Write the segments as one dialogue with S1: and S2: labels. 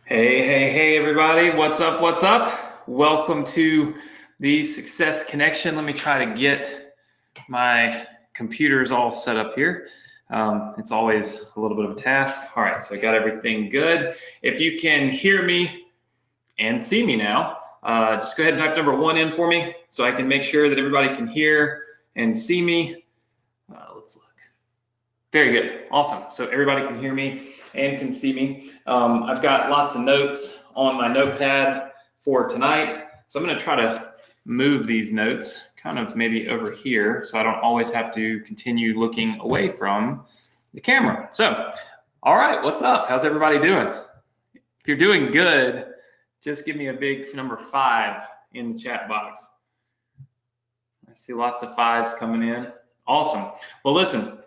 S1: Hey, everybody. What's up? What's up? Welcome to the Success Connection. Let me try to get my computers all set up here. It's always a little bit of a task. All right, so I got everything good. If you can hear me and see me now, just go ahead and type number 1 in for me so I can make sure that everybody can hear and see me. Let's look. Very good. Awesome. So everybody can hear me and can see me. I've got lots of notes on my notepad for tonight. So I'm going to try to move these notes kind of maybe over here so I don't always have to continue looking away from the camera. So, all right, what's up? How's everybody doing? If you're doing good, just give me a big number 5 in the chat box. I see lots of 5s coming in. Awesome. Well, listen.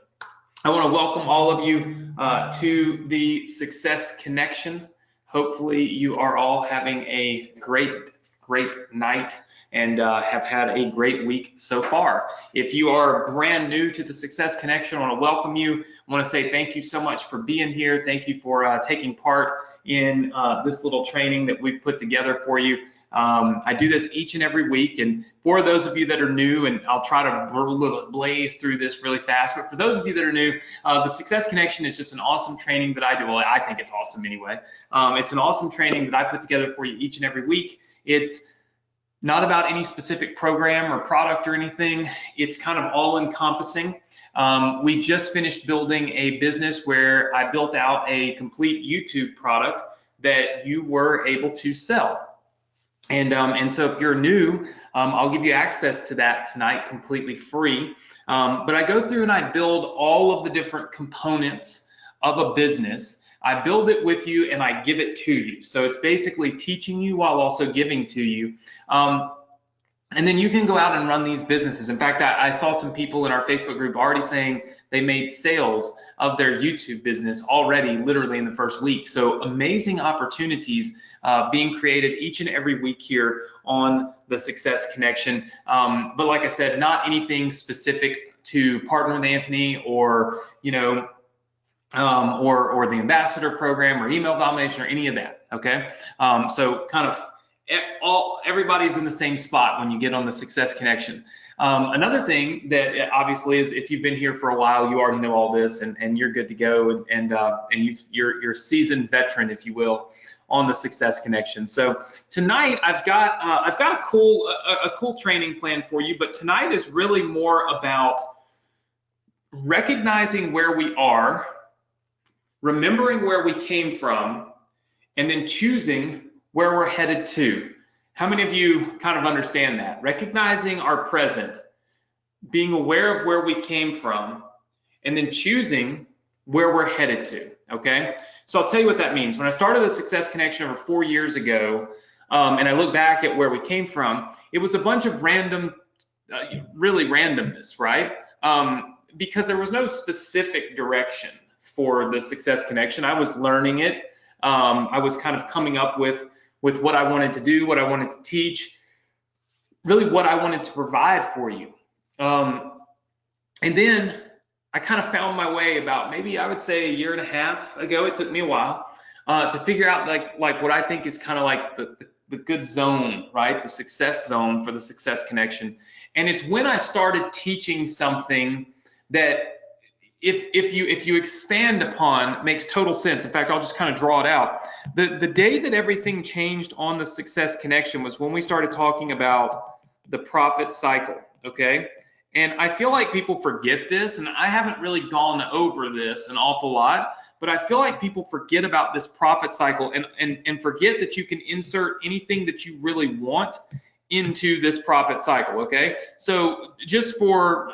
S1: I want to welcome all of you to the Success Connection. Hopefully you are all having a great night and have had a great week so far. If you are brand new to the Success Connection, I want to welcome you. I want to say thank you so much for being here. Thank you for taking part in this little training that we've put together for you. I do this each and every week, and for those of you that are new, and I'll try to blaze through this really fast, but for those of you that are new, the Success Connection is just an awesome training that I do. Well, I think it's awesome anyway. It's an awesome training that I put together for you each and every week. It's not about any specific program or product or anything. It's kind of all encompassing. We just finished building a business where I built out a complete YouTube product that you were able to sell. And so if you're new, I'll give you access to that tonight completely free. But I go through and I build all of the different components of a business. I build it with you and I give it to you. So it's basically teaching you while also giving to you. And then you can go out and run these businesses. In fact, I saw some people in our Facebook group already saying they made sales of their YouTube business already, literally in the first week. So amazing opportunities being created each and every week here on the Success Connection. But like I said, not anything specific to Partner with Anthony or, you know, or the ambassador program or email domination or any of that. Okay. So kind of everybody's in the same spot when you get on the Success Connection. Another thing that obviously is, if you've been here for a while, you already know all this, and you're good to go, and you're a seasoned veteran, if you will, on the Success Connection. So tonight I've got a cool training plan for you, but tonight is really more about recognizing where we are, remembering where we came from, and then choosing where we're headed to. How many of you kind of understand that? Recognizing our present, being aware of where we came from, and then choosing where we're headed to, okay? So I'll tell you what that means. When I started the Success Connection over 4 years ago, and I look back at where we came from, it was a bunch of random, really randomness, right? Because there was no specific direction for the Success Connection. I was learning it. I was kind of coming up with what I wanted to do, what I wanted to teach, really what I wanted to provide for you. And then I kind of found my way about, maybe I would say, 1.5 years ago. It took me a while to figure out like what I think is kind of like the good zone, right? The success zone for the Success Connection. And it's when I started teaching something that if you expand upon, makes total sense. In fact, I'll just kind of draw it out. The day that everything changed on the Success Connection was when we started talking about the profit cycle, okay? And I feel like people forget this, and I haven't really gone over this an awful lot, but I feel like people forget about this profit cycle and forget that you can insert anything that you really want into this profit cycle, okay? So just for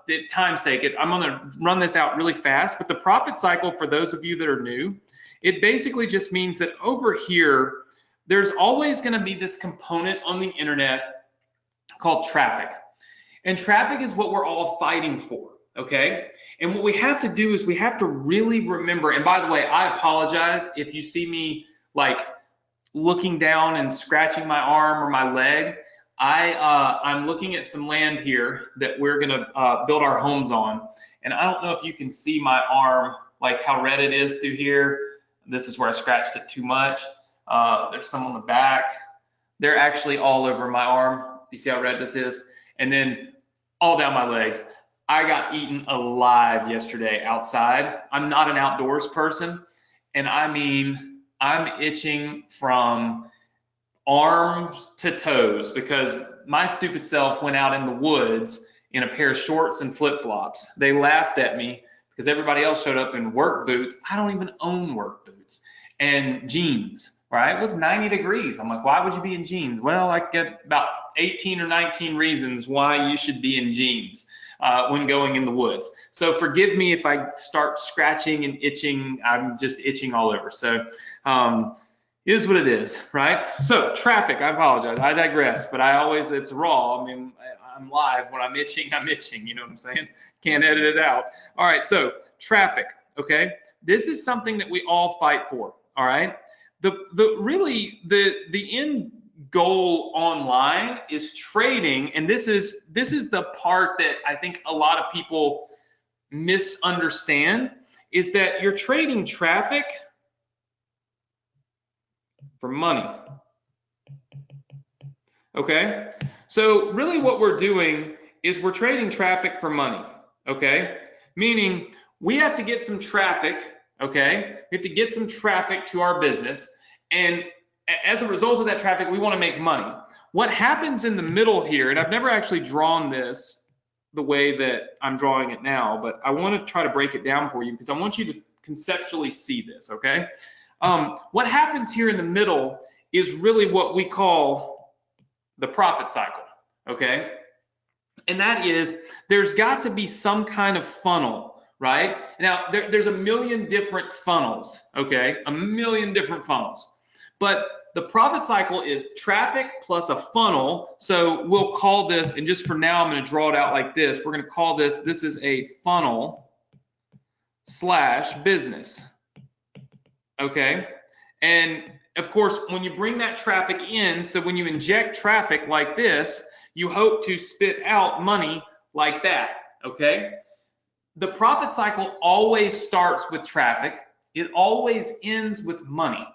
S1: the time's sake, I'm gonna run this out really fast, but the profit cycle, for those of you that are new, it basically just means that over here, there's always gonna be this component on the internet called traffic. And traffic is what we're all fighting for, okay? And what we have to do is we have to really remember, and by the way, I apologize if you see me like looking down and scratching my arm or my leg. I'm looking at some land here that we're gonna build our homes on, and I don't know if you can see my arm, like how red it is through here. This is where I scratched it too much. There's some on the back. They're actually all over my arm. You see how red this is? And then all down my legs. I got eaten alive yesterday outside. I'm not an outdoors person, and I mean, I'm itching from arms to toes because my stupid self went out in the woods in a pair of shorts and flip-flops. They laughed at me because everybody else showed up in work boots. I don't even own work boots. And jeans, right? It was 90 degrees. I'm like, why would you be in jeans? Well, I get about 18 or 19 reasons why you should be in jeans when going in the woods. So forgive me if I start scratching and itching. I'm just itching all over. So it is what it is, right? So traffic, I apologize. I digress, but it's raw. I mean, I'm live. When I'm itching, you know what I'm saying? Can't edit it out. All right, so traffic, okay? This is something that we all fight for, all right? The end goal online is trading, and this is the part that I think a lot of people misunderstand, is that you're trading traffic for money. Okay, so really what we're doing is we're trading traffic for money. Okay, meaning we have to get some traffic. Okay, we have to get some traffic to our business, and as a result of that traffic, we want to make money. What happens in the middle here, and I've never actually drawn this the way that I'm drawing it now, but I want to try to break it down for you because I want you to conceptually see this, okay? What happens here in the middle is really what we call the profit cycle, okay? And that is, there's got to be some kind of funnel, right? Now, there's a million different funnels, okay? A million different funnels. But the profit cycle is traffic plus a funnel. So we'll call this, and just for now, I'm going to draw it out like this. We're going to call this is a funnel / business. Okay. And of course, when you bring that traffic in, so when you inject traffic like this, you hope to spit out money like that. Okay. The profit cycle always starts with traffic. It always ends with money.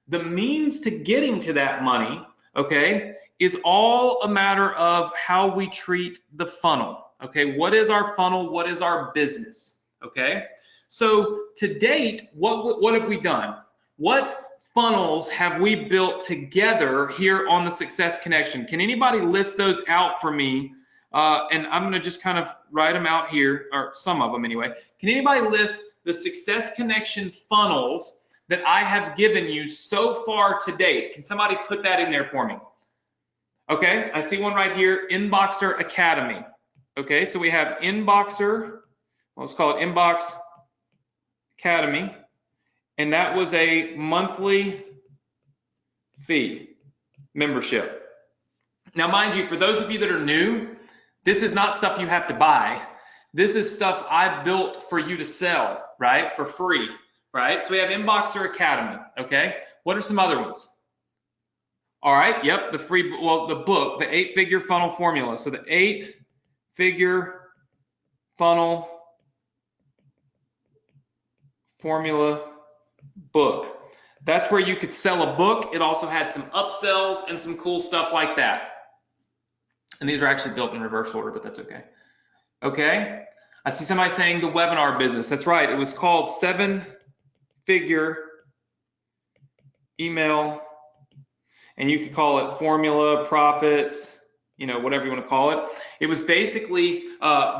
S1: The means to getting to that money, okay, is all a matter of how we treat the funnel. Okay, what is our funnel? What is our business? Okay, so to date, what have we done? What funnels have we built together here on the Success Connection? Can anybody list those out for me? And I'm going to just kind of write them out here, or some of them anyway. Can anybody list the Success Connection funnels that I have given you so far to date? Can somebody put that in there for me? Okay, I see one right here, Inboxer Academy. Okay, so we have Inboxer, let's call it Inbox Academy, and that was a monthly fee membership. Now, mind you, for those of you that are new, this is not stuff you have to buy. This is stuff I built for you to sell, right, for free. Right, so we have Inboxer Academy, okay? What are some other ones? All right, yep, the free, well, the book, the 8-figure funnel formula. So the 8-figure funnel formula book. That's where you could sell a book. It also had some upsells and some cool stuff like that. And these are actually built in reverse order, but that's okay. Okay, I see somebody saying the webinar business. That's right, it was called 7-figure email, and you could call it formula, profits, you know, whatever you want to call it. It was basically,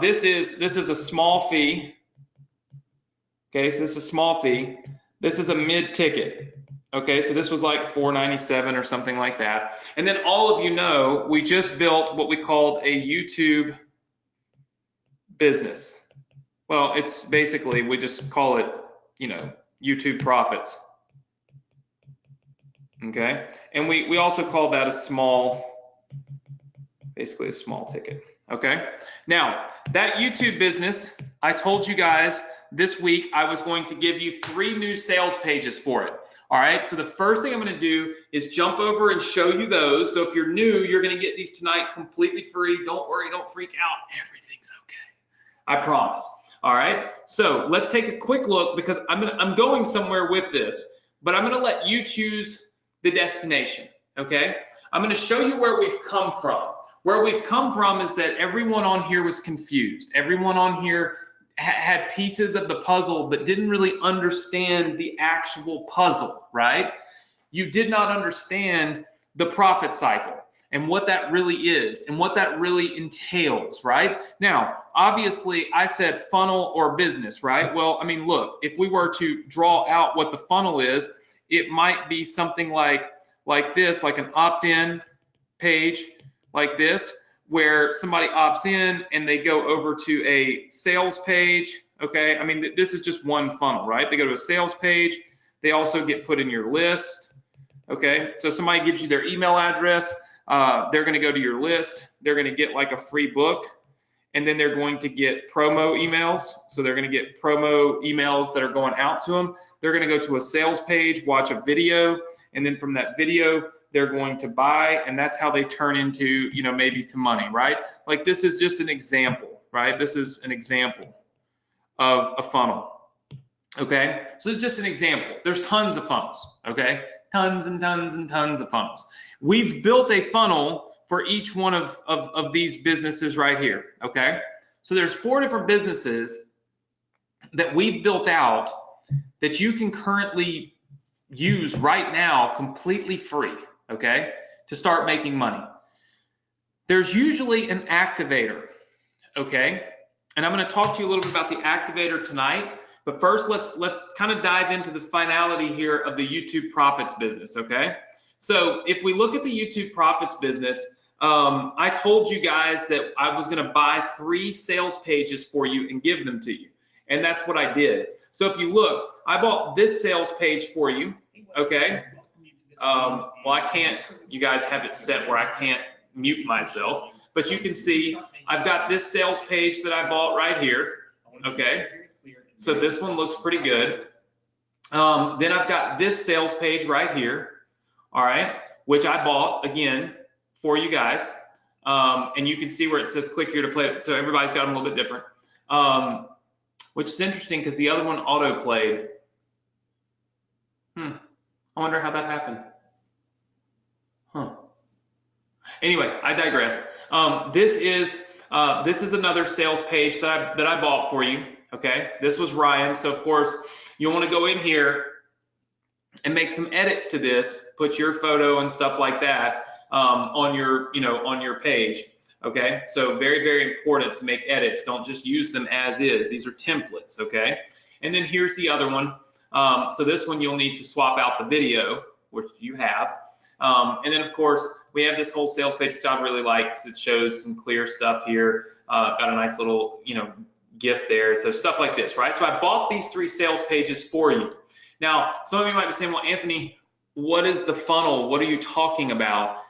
S1: this is a small fee. Okay, so this is a small fee. This is a mid ticket. Okay, so this was like $4.97 or something like that. And then all of you know, we just built what we called a YouTube business. Well, it's basically, we just call it, you know, YouTube profits. Okay, and we also call that a small, basically a small ticket. Okay, now that YouTube business, I told you guys this week I was going to give you 3 new sales pages for it. All right, so the first thing I'm going to do is jump over and show you those. So if you're new, you're going to get these tonight completely free. Don't worry, don't freak out. Everything's okay. I promise. All right, so let's take a quick look because I'm going somewhere with this, but I'm going to let you choose the destination, okay? I'm going to show you where we've come from. Where we've come from is that everyone on here was confused. Everyone on here had pieces of the puzzle but didn't really understand the actual puzzle, right? You did not understand the profit cycle and what that really is and what that really entails, right? Now, obviously, I said funnel or business, right? Well, I mean, look, if we were to draw out what the funnel is, it might be something like this, like an opt-in page like this, where somebody opts in and they go over to a sales page, okay? I mean, this is just one funnel, right? They go to a sales page. They also get put in your list, okay? So somebody gives you their email address. They're going to go to your list. They're going to get like a free book, and then they're going to get promo emails. So they're going to get promo emails that are going out to them. They're going to go to a sales page, watch a video, and then from that video, they're going to buy, and that's how they turn into, you know, maybe to money, right? Like this is just an example, right? This is an example of a funnel. Okay, so it's just an example. There's tons of funnels, okay? Tons and tons and tons of funnels. We've built a funnel for each one of these businesses right here, okay? So there's 4 different businesses that we've built out that you can currently use right now completely free, okay, to start making money. There's usually an activator, okay? And I'm gonna talk to you a little bit about the activator tonight. But first, let's kind of dive into the finality here of the YouTube profits business, okay? So if we look at the YouTube profits business, I told you guys that I was going to buy 3 sales pages for you and give them to you, and that's what I did. So if you look, I bought this sales page for you, okay? Well, I can't. You guys have it set where I can't mute myself, but you can see I've got this sales page that I bought right here, okay? So this one looks pretty good. Then I've got this sales page right here, all right, which I bought, again, for you guys. And you can see where it says click here to play it. So everybody's got them a little bit different, which is interesting because the other one auto-played. I wonder how that happened. Anyway, I digress. This is another sales page that I bought for you. Okay, this was Ryan. So of course you'll want to go in here and make some edits to this, put your photo and stuff like that on your page. Okay, so very, very important to make edits. Don't just use them as is. These are templates. Okay, and then here's the other one. So this one you'll need to swap out the video, which you have. And then of course we have this whole sales page, which I really like because it shows some clear stuff here. Got a nice little, GIF there. So stuff like this, right? So I bought these 3 sales pages for you. Now, some of you might be saying, well, Anthony, what is the funnel? What are you talking about?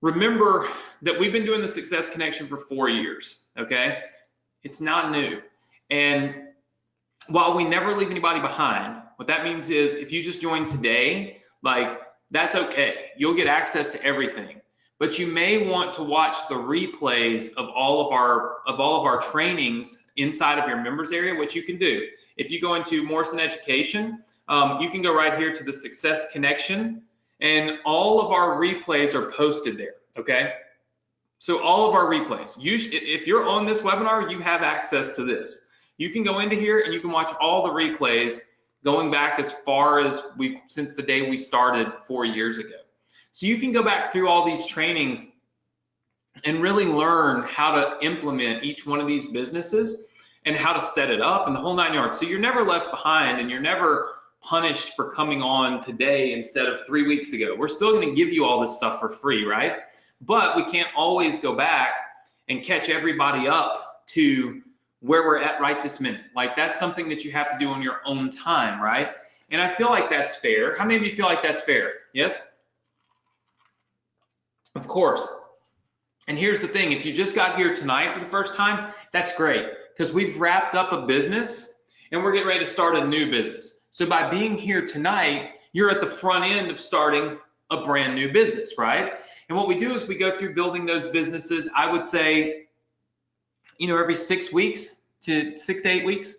S1: Remember that we've been doing the Success Connection for 4 years, okay? It's not new. And while we never leave anybody behind, what that means is if you just join today, that's okay. You'll get access to everything. But you may want to watch the replays of all of our trainings inside of your members area, which you can do. If you go into Morrison Education, you can go right here to the Success Connection, and all of our replays are posted there, okay? So all of our replays. If you're on this webinar, you have access to this. You can go into here and you can watch all the replays going back as far as since the day we started 4 years ago. So you can go back through all these trainings and really learn how to implement each one of these businesses and how to set it up and the whole 9 yards. So you're never left behind and you're never punished for coming on today instead of 3 weeks ago. We're still going to give you all this stuff for free, right? But we can't always go back and catch everybody up to where we're at right this minute. That's something that you have to do on your own time, right? And I feel like that's fair. How many of you feel like that's fair? Yes? Of course. And here's the thing, if you just got here tonight for the first time, that's great because we've wrapped up a business and we're getting ready to start a new business. So by being here tonight, you're at the front end of starting a brand new business, right? And what we do is we go through building those businesses, I would say, every 6 weeks to 6 to 8 weeks.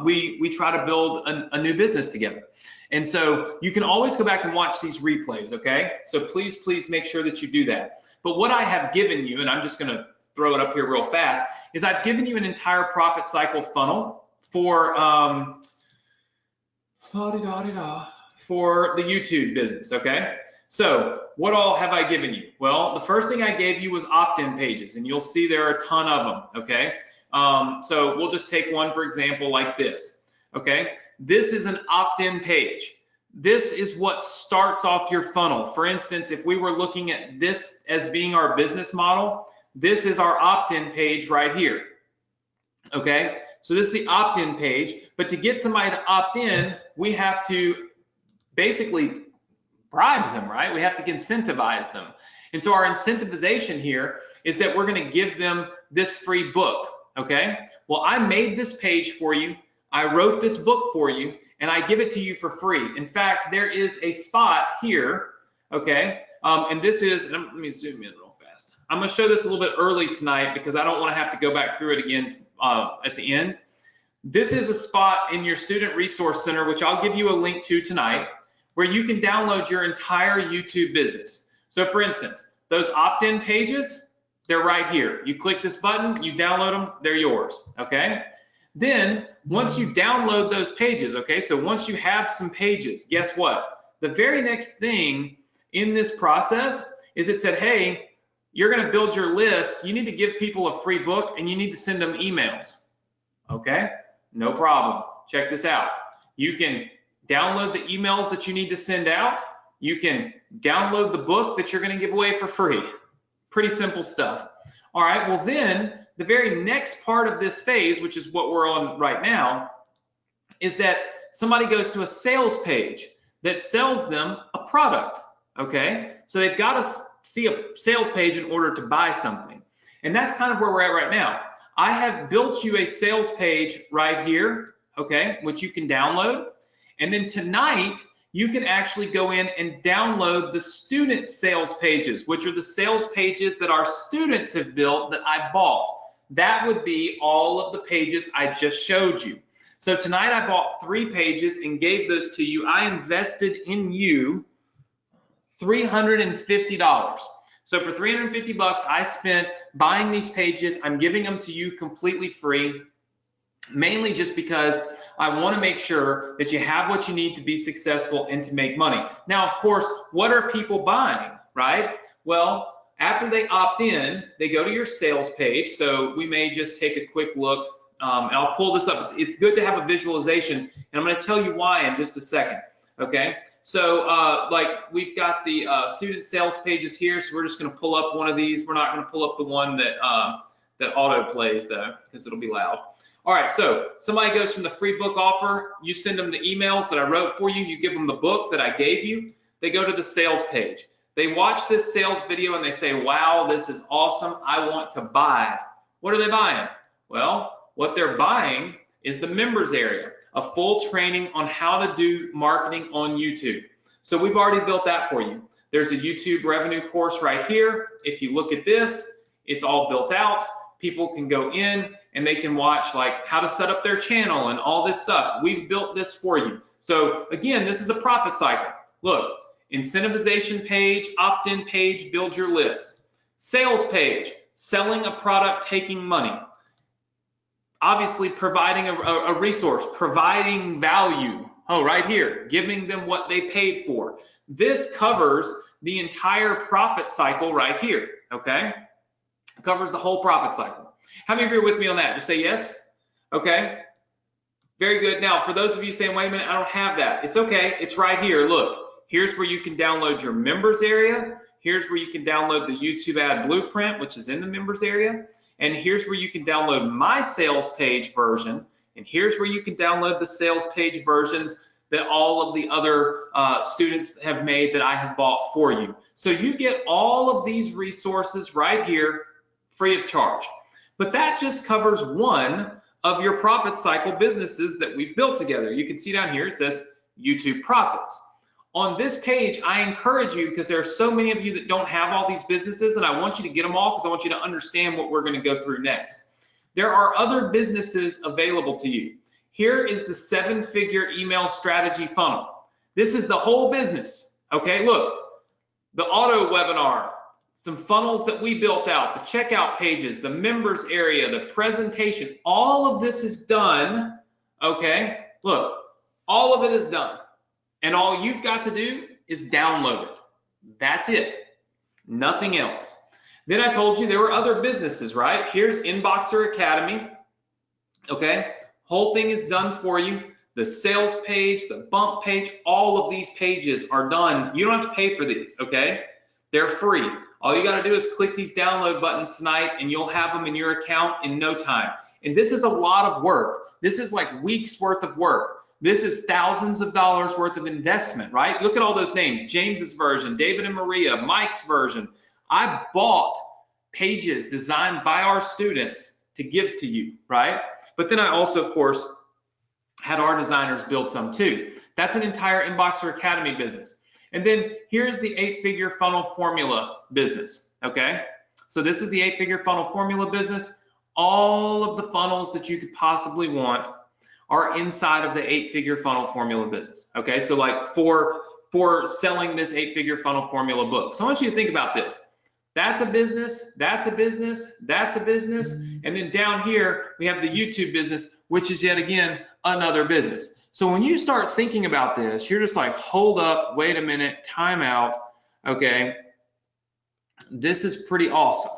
S1: we try to build a new business together. And so you can always go back and watch these replays, okay? So please make sure that you do that. But what I have given you, and I'm just gonna throw it up here real fast, is I've given you an entire profit cycle funnel for the YouTube business, okay? So what all have I given you? Well, the first thing I gave you was opt-in pages, and you'll see there are a ton of them, okay? So we'll just take one, for example, like this, okay? This is an opt-in page. This is what starts off your funnel. For instance, if we were looking at this as being our business model, this is our opt-in page right here, okay? So this is the opt-in page, but to get somebody to opt in, we have to basically bribe them, right? We have to incentivize them. And so our incentivization here is that we're gonna give them this free book, okay? Well, I made this page for you. I wrote this book for you, and I give it to you for free. In fact, there is a spot here, okay? And this is, and let me zoom in real fast. I'm gonna show this a little bit early tonight because I don't wanna have to go back through it again at the end. This is a spot in your Student Resource Center, which I'll give you a link to tonight, where you can download your entire YouTube business. So for instance, those opt-in pages, they're right here. You click this button, you download them, they're yours, okay? Then once you download those pages, okay, so once you have some pages, guess what? The very next thing in this process is it said, hey, you're gonna build your list, you need to give people a free book and you need to send them emails, okay? No problem, check this out. You can download the emails that you need to send out. You can download the book that you're gonna give away for free. Pretty simple stuff. All right, well then, the very next part of this phase, which is what we're on right now, is that somebody goes to a sales page that sells them a product, okay? So they've got to see a sales page in order to buy something. And that's kind of where we're at right now. I have built you a sales page right here, okay, which you can download. And then tonight, you can actually go in and download the student sales pages, which are the sales pages that our students have built that I bought. That would be all of the pages I just showed you. So tonight I bought 3 pages and gave those to you. I invested in you $350. So for $350 I spent buying these pages. I'm giving them to you completely free, mainly just because I want to make sure that you have what you need to be successful and to make money. Now, of course, what are people buying, right? Well, after they opt in, they go to your sales page. So we may just take a quick look, and I'll pull this up. It's good to have a visualization, and I'm going to tell you why in just a second, okay? So like we've got the student sales pages here, so we're just going to pull up one of these. We're not going to pull up the one that, that auto plays though, because it'll be loud. All right, so somebody goes from the free book offer, you send them the emails that I wrote for you, you give them the book that I gave you, they go to the sales page. They watch this sales video and they say, wow, this is awesome, I want to buy. What are they buying? Well, what they're buying is the members area, a full training on how to do marketing on YouTube. So we've already built that for you. There's a YouTube revenue course right here. If you look at this, it's all built out. People can go in and they can watch like how to set up their channel and all this stuff. We've built this for you. So again, this is a profit cycle. Look, incentivization page, opt-in page, build your list. Sales page, selling a product, taking money. Obviously providing a resource, providing value. Oh, right here, giving them what they paid for. This covers the entire profit cycle right here, okay? It covers the whole profit cycle. How many of you are with me on that? Just say yes. Okay. Very good. Now, for those of you saying, wait a minute, I don't have that. It's okay. It's right here. Look, here's where you can download your members area. Here's where you can download the YouTube ad blueprint, which is in the members area. And here's where you can download my sales page version. And here's where you can download the sales page versions that all of the other students have made that I have bought for you. So you get all of these resources right here free of charge. But that just covers one of your profit cycle businesses that we've built together. You can see down here, it says YouTube profits. On this page, I encourage you, because there are so many of you that don't have all these businesses, and I want you to get them all because I want you to understand what we're going to go through next. There are other businesses available to you. here is the 7-figure email strategy funnel. This is the whole business. Okay, look, the auto webinar, some funnels that we built out, the checkout pages, the members area, the presentation, all of this is done. Okay, look, all of it is done. And all you've got to do is download it. That's it. Nothing else. Then I told you there were other businesses, right? Here's Inboxer Academy. Okay, whole thing is done for you. The sales page, the bump page, all of these pages are done. You don't have to pay for these, okay? They're free. All you got to do is click these download buttons tonight and you'll have them in your account in no time. And this is a lot of work. This is like weeks worth of work. This is thousands of dollars worth of investment, right? Look at all those names. James's version, David and Maria, Mike's version. I bought pages designed by our students to give to you, right? But then I also, of course, had our designers build some too. That's an entire Inboxer Academy business. And then here's the 8-figure funnel formula business, okay? So this is the 8-figure funnel formula business. All of the funnels that you could possibly want are inside of the 8-figure funnel formula business, okay? So like for selling this 8-figure funnel formula book. So I want you to think about this. That's a business, that's a business, that's a business, and then down here we have the YouTube business, which is yet again another business. So when you start thinking about this, you're just like, hold up, wait a minute, time out, okay? This is pretty awesome.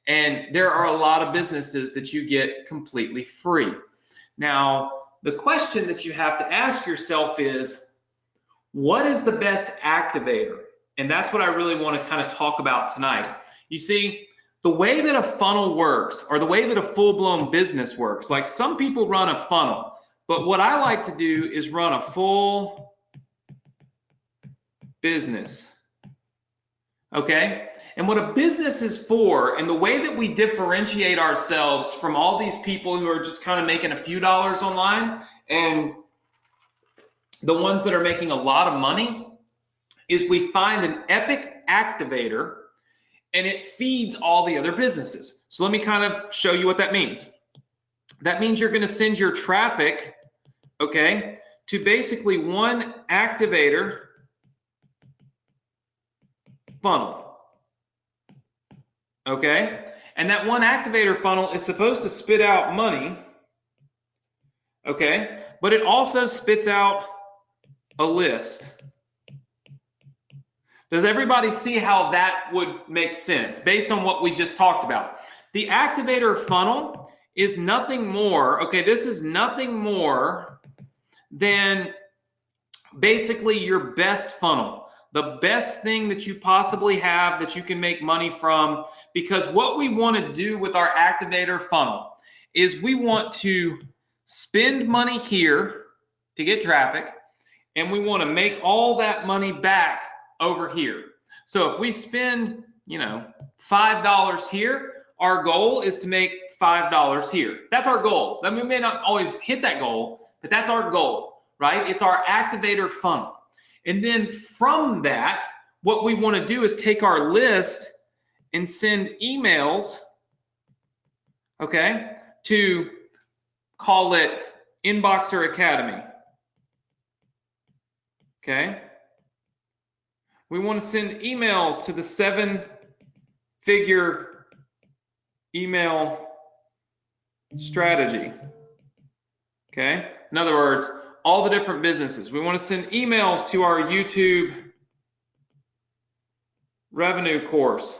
S1: And there are a lot of businesses that you get completely free. Now, the question that you have to ask yourself is, what is the best activator? And that's what I really want to kind of talk about tonight. You see, the way that a funnel works, or the way that a full-blown business works, like some people run a funnel, but what I like to do is run a full business, okay? And what a business is for, and the way that we differentiate ourselves from all these people who are just kind of making a few dollars online and the ones that are making a lot of money, is we find an epic activator and it feeds all the other businesses. So let me kind of show you what that means. That means you're going to send your traffic, okay, to basically one activator funnel, okay? And that one activator funnel is supposed to spit out money, okay? But it also spits out a list. Does everybody see how that would make sense based on what we just talked about? The activator funnel is nothing more, okay, this is nothing more than basically your best funnel, the best thing that you possibly have that you can make money from, because what we want to do with our activator funnel is we want to spend money here to get traffic, and we want to make all that money back over here. So if we spend, you know, $5 here, our goal is to make $5 here. That's our goal. I mean, we may not always hit that goal, but that's our goal, right? It's our activator funnel. And then from that, what we want to do is take our list and send emails, okay, to call it Inboxer Academy, okay? We want to send emails to the 7-figure email strategy, okay? In other words, all the different businesses. We want to send emails to our YouTube revenue course,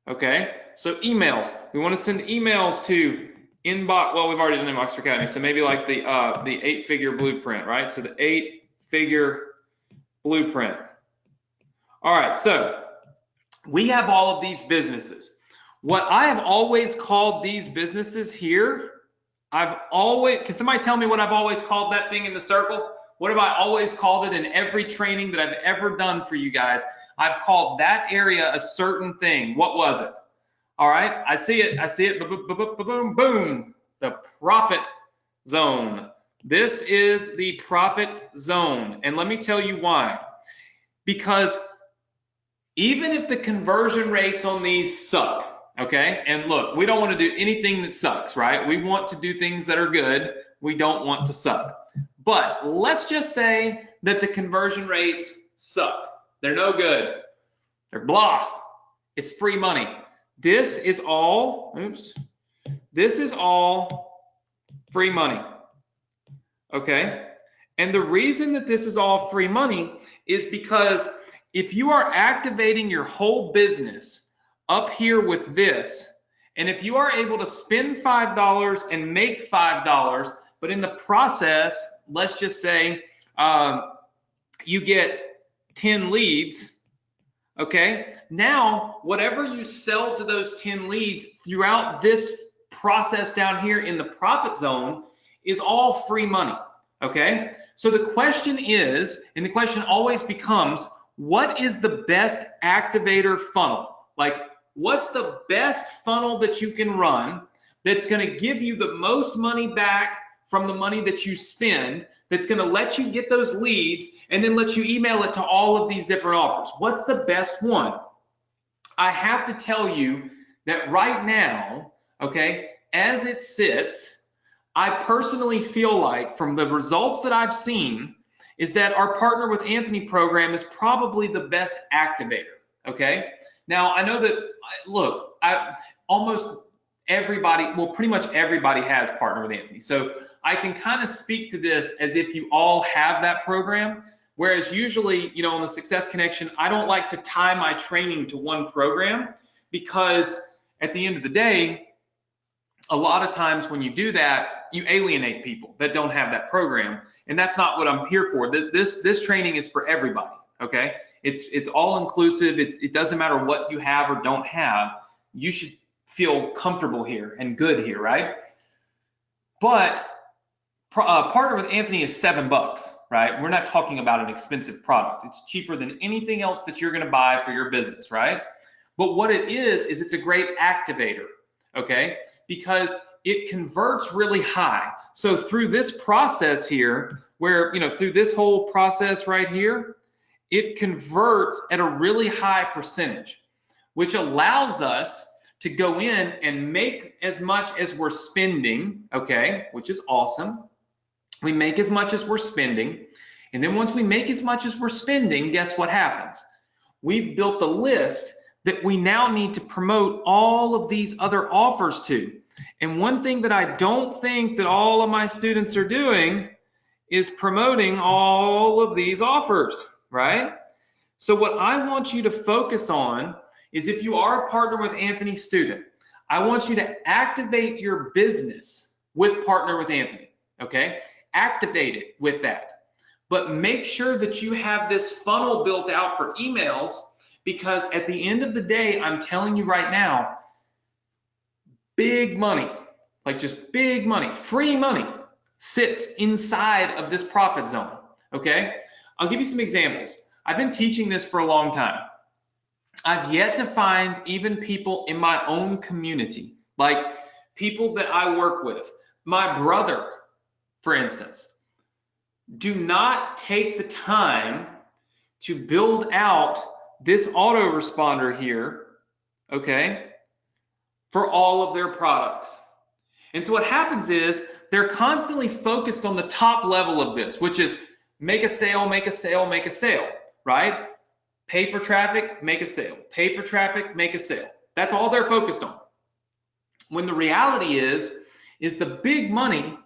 S1: okay? So emails, we want to send emails to inbox, well, we've already done Inboxer Academy, so maybe like the 8-figure blueprint, right? So the 8-figure blueprint. All right, so we have all of these businesses. What I have always called these businesses here, can somebody tell me what I've always called that thing in the circle? What have I always called it in every training that I've ever done for you guys? I've called that area a certain thing. What was it? All right, I see it, boom, boom, boom, boom, the profit zone. This is the profit zone, and let me tell you why. Because even if the conversion rates on these suck, okay, and look, we don't want to do anything that sucks, right? We want to do things that are good, we don't want to suck. But let's just say that the conversion rates suck. They're no good. They're blah. It's free money. This is all, this is all free money. Okay? And the reason that this is all free money is because if you are activating your whole business up here with this, and if you are able to spend $5 and make $5, but in the process, let's just say you get 10 leads, okay? Now, whatever you sell to those 10 leads throughout this process down here in the profit zone is all free money, okay? So the question is, and the question always becomes, what is the best activator funnel? Like, what's the best funnel that you can run that's going to give you the most money back from the money that you spend, that's going to let you get those leads and then let you email it to all of these different offers? What's the best one? I have to tell you that right now, okay, as it sits, I personally feel like from the results that I've seen is that our Partner with Anthony program is probably the best activator, okay? Now, I know that, look, almost everybody, well, pretty much everybody has Partner with Anthony. So I can kind of speak to this as if you all have that program, whereas usually, you know, on the Success Connection, I don't like to tie my training to one program because at the end of the day, a lot of times when you do that, you alienate people that don't have that program, and that's not what I'm here for. This training is for everybody, okay? It's all inclusive. It doesn't matter what you have or don't have. You should feel comfortable here and good here, right? But Partner with Anthony is $7, right? We're not talking about an expensive product. It's cheaper than anything else that you're going to buy for your business, right? But what it is it's a great activator, okay? Because it converts really high. So through this process here, where, you know, through this whole process right here, it converts at a really high percentage, which allows us to go in and make as much as we're spending, okay, which is awesome. We make as much as we're spending. And then once we make as much as we're spending, guess what happens? We've built a list that we now need to promote all of these other offers to. And one thing that I don't think that all of my students are doing is promoting all of these offers, right? So what I want you to focus on is, if you are a Partner with Anthony student, I want you to activate your business with Partner with Anthony, okay? Activate it with that. But make sure that you have this funnel built out for emails, because at the end of the day, I'm telling you right now, big money, like just big money, free money, sits inside of this profit zone, okay? I'll give you some examples. I've been teaching this for a long time. I've yet to find even people in my own community, like people that I work with, my brother, for instance, do not take the time to build out this autoresponder here, okay, for all of their products. And so what happens is they're constantly focused on the top level of this, which is make a sale, make a sale, make a sale, right? Pay for traffic, make a sale. Pay for traffic, make a sale. That's all they're focused on. When the reality is the big money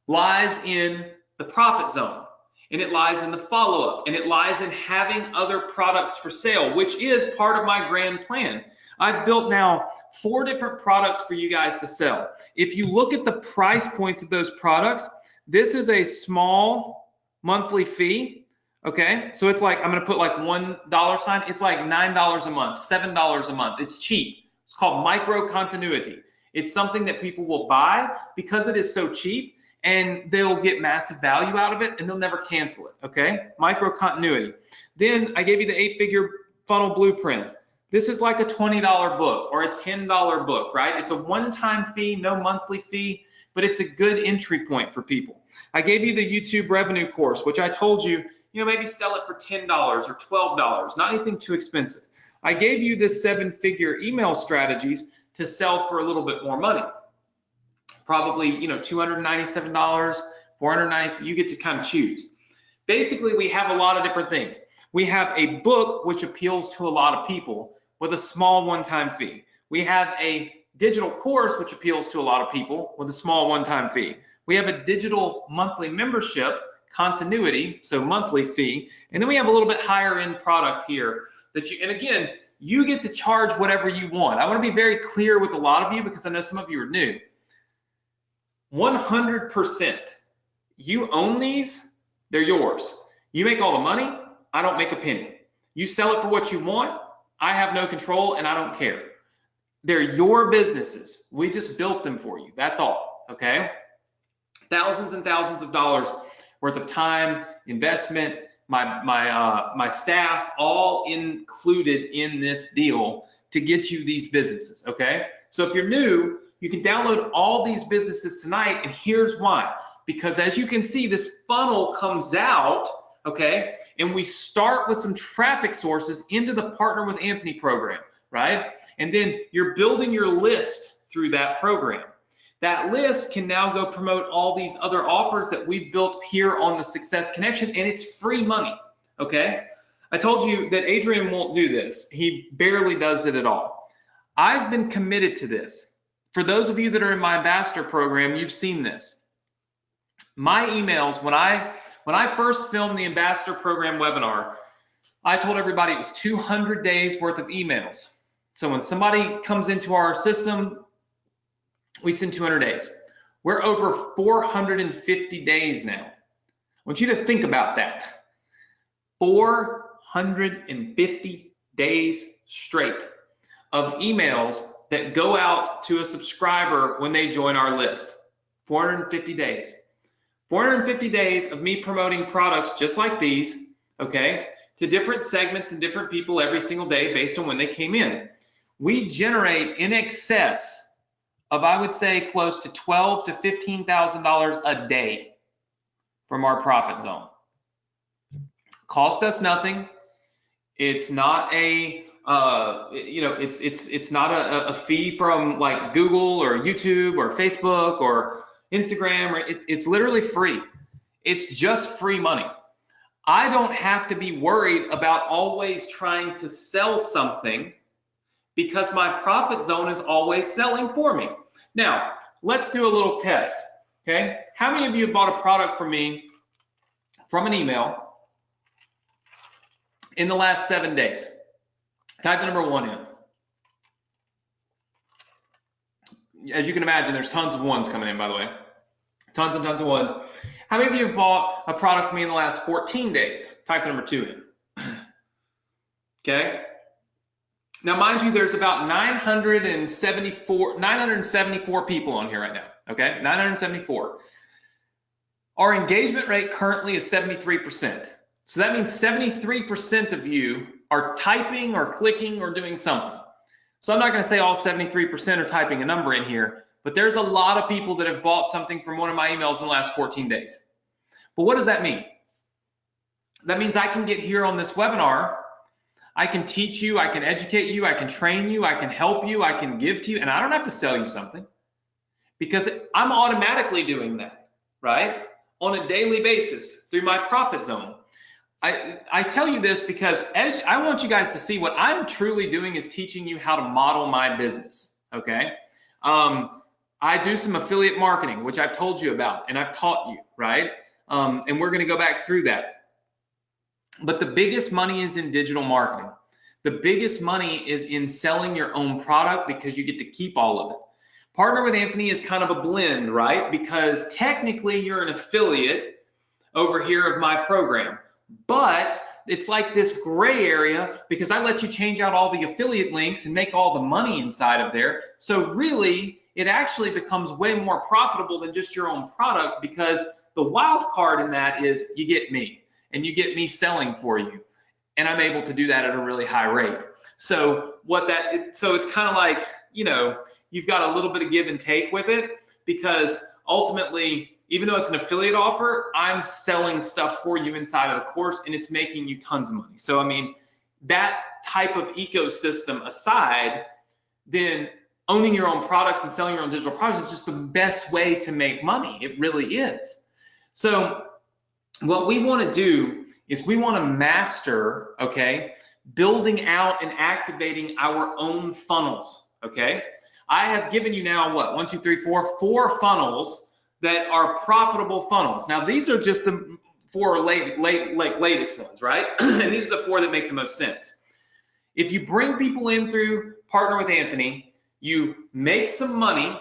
S1: lies in the profit zone, and it lies in the follow-up, and it lies in having other products for sale, which is part of my grand plan. I've built now 4 different products for you guys to sell. If you look at the price points of those products, this is a small monthly fee, okay? So it's like, I'm gonna put like $1 sign, it's like $9 a month, $7 a month. It's cheap. It's called micro continuity. It's something that people will buy because it is so cheap, and they'll get massive value out of it, and they'll never cancel it, okay? Micro continuity. Then I gave you the 8-figure funnel blueprint. This is like a $20 book or a $10 book, right? It's a one-time fee, no monthly fee, but it's a good entry point for people. I gave you the YouTube revenue course, which I told you, maybe sell it for $10 or $12, not anything too expensive. I gave you this 7-figure email strategies to sell for a little bit more money. probably, you know, $297, $490, you get to kind of choose. Basically, we have a lot of different things. We have a book which appeals to a lot of people with a small one-time fee. We have a digital course which appeals to a lot of people with a small one-time fee. We have a digital monthly membership, continuity, so monthly fee, and then we have a little bit higher end product here that you, and again, you get to charge whatever you want. I want to be very clear with a lot of you because I know some of you are new. 100%, you own these, they're yours. You make all the money, I don't make a penny. You sell it for what you want, I have no control and I don't care. They're your businesses. We just built them for you. That's all, okay? Thousands and thousands of dollars worth of time, investment, my staff, all included in this deal to get you these businesses, okay? So if you're new, you can download all these businesses tonight, and here's why. Because as you can see, this funnel comes out, okay? And we start with some traffic sources into the Partner with Anthony program, right? And then you're building your list through that program. That list can now go promote all these other offers that we've built here on the Success Connection, and it's free money, okay? I told you that Adrian won't do this. He barely does it at all. I've been committed to this. For those of you that are in my ambassador program, you've seen this. My emails, when I first filmed the ambassador program webinar, I told everybody it was 200 days worth of emails. So when somebody comes into our system, we send 200 days. We're over 450 days now. I want you to think about that. 450 days straight of emails that go out to a subscriber when they join our list. 450 days. 450 days of me promoting products just like these, okay, to different segments and different people every single day based on when they came in. We generate in excess of, I would say, close to $12,000 to $15,000 a day from our profit zone. Cost us nothing. It's not a it's not a fee from like Google or YouTube or Facebook or Instagram, or it's literally free. It's just free money. I don't have to be worried about always trying to sell something because my profit zone is always selling for me. Now, let's do a little test, okay? How many of you have bought a product from me from an email in the last 7 days? Type the number 1 in. As you can imagine, there's tons of ones coming in, by the way. Tons and tons of ones. How many of you have bought a product from me in the last 14 days? Type the number 2 in. Okay? Now, mind you, there's about 974 people on here right now, okay? 974. Our engagement rate currently is 73%. So that means 73% of you are typing or clicking or doing something. So I'm not going to say all 73% are typing a number in here, but there's a lot of people that have bought something from one of my emails in the last 14 days. But what does that mean? That means I can get here on this webinar, I can teach you, I can educate you, I can train you, I can help you, I can give to you, and I don't have to sell you something because I'm automatically doing that, right? On a daily basis through my profit zone. I tell you this because as I want you guys to see what I'm truly doing is teaching you how to model my business, okay? I do some affiliate marketing, which I've told you about and I've taught you, right? And we're gonna go back through that. But the biggest money is in digital marketing. The biggest money is in selling your own product because you get to keep all of it. Partner with Anthony is kind of a blend, right? Because technically you're an affiliate over here of my program, but it's like this gray area because I let you change out all the affiliate links and make all the money inside of there. So really, it actually becomes way more profitable than just your own product because the wild card in that is you get me. And you get me selling for you. And I'm able to do that at a really high rate. So it's kind of like, you know, you've got a little bit of give and take with it because ultimately, even though it's an affiliate offer, I'm selling stuff for you inside of the course and it's making you tons of money. So, I mean, that type of ecosystem aside, then owning your own products and selling your own digital products is just the best way to make money. It really is. So what we want to do is we want to master, okay, building out and activating our own funnels, okay? I have given you now what, 1, 2, 3, 4, 4 funnels that are profitable funnels. Now these are just the 4 latest ones, right? And these are the 4 that make the most sense. If you bring people in through Partner with Anthony, you make some money,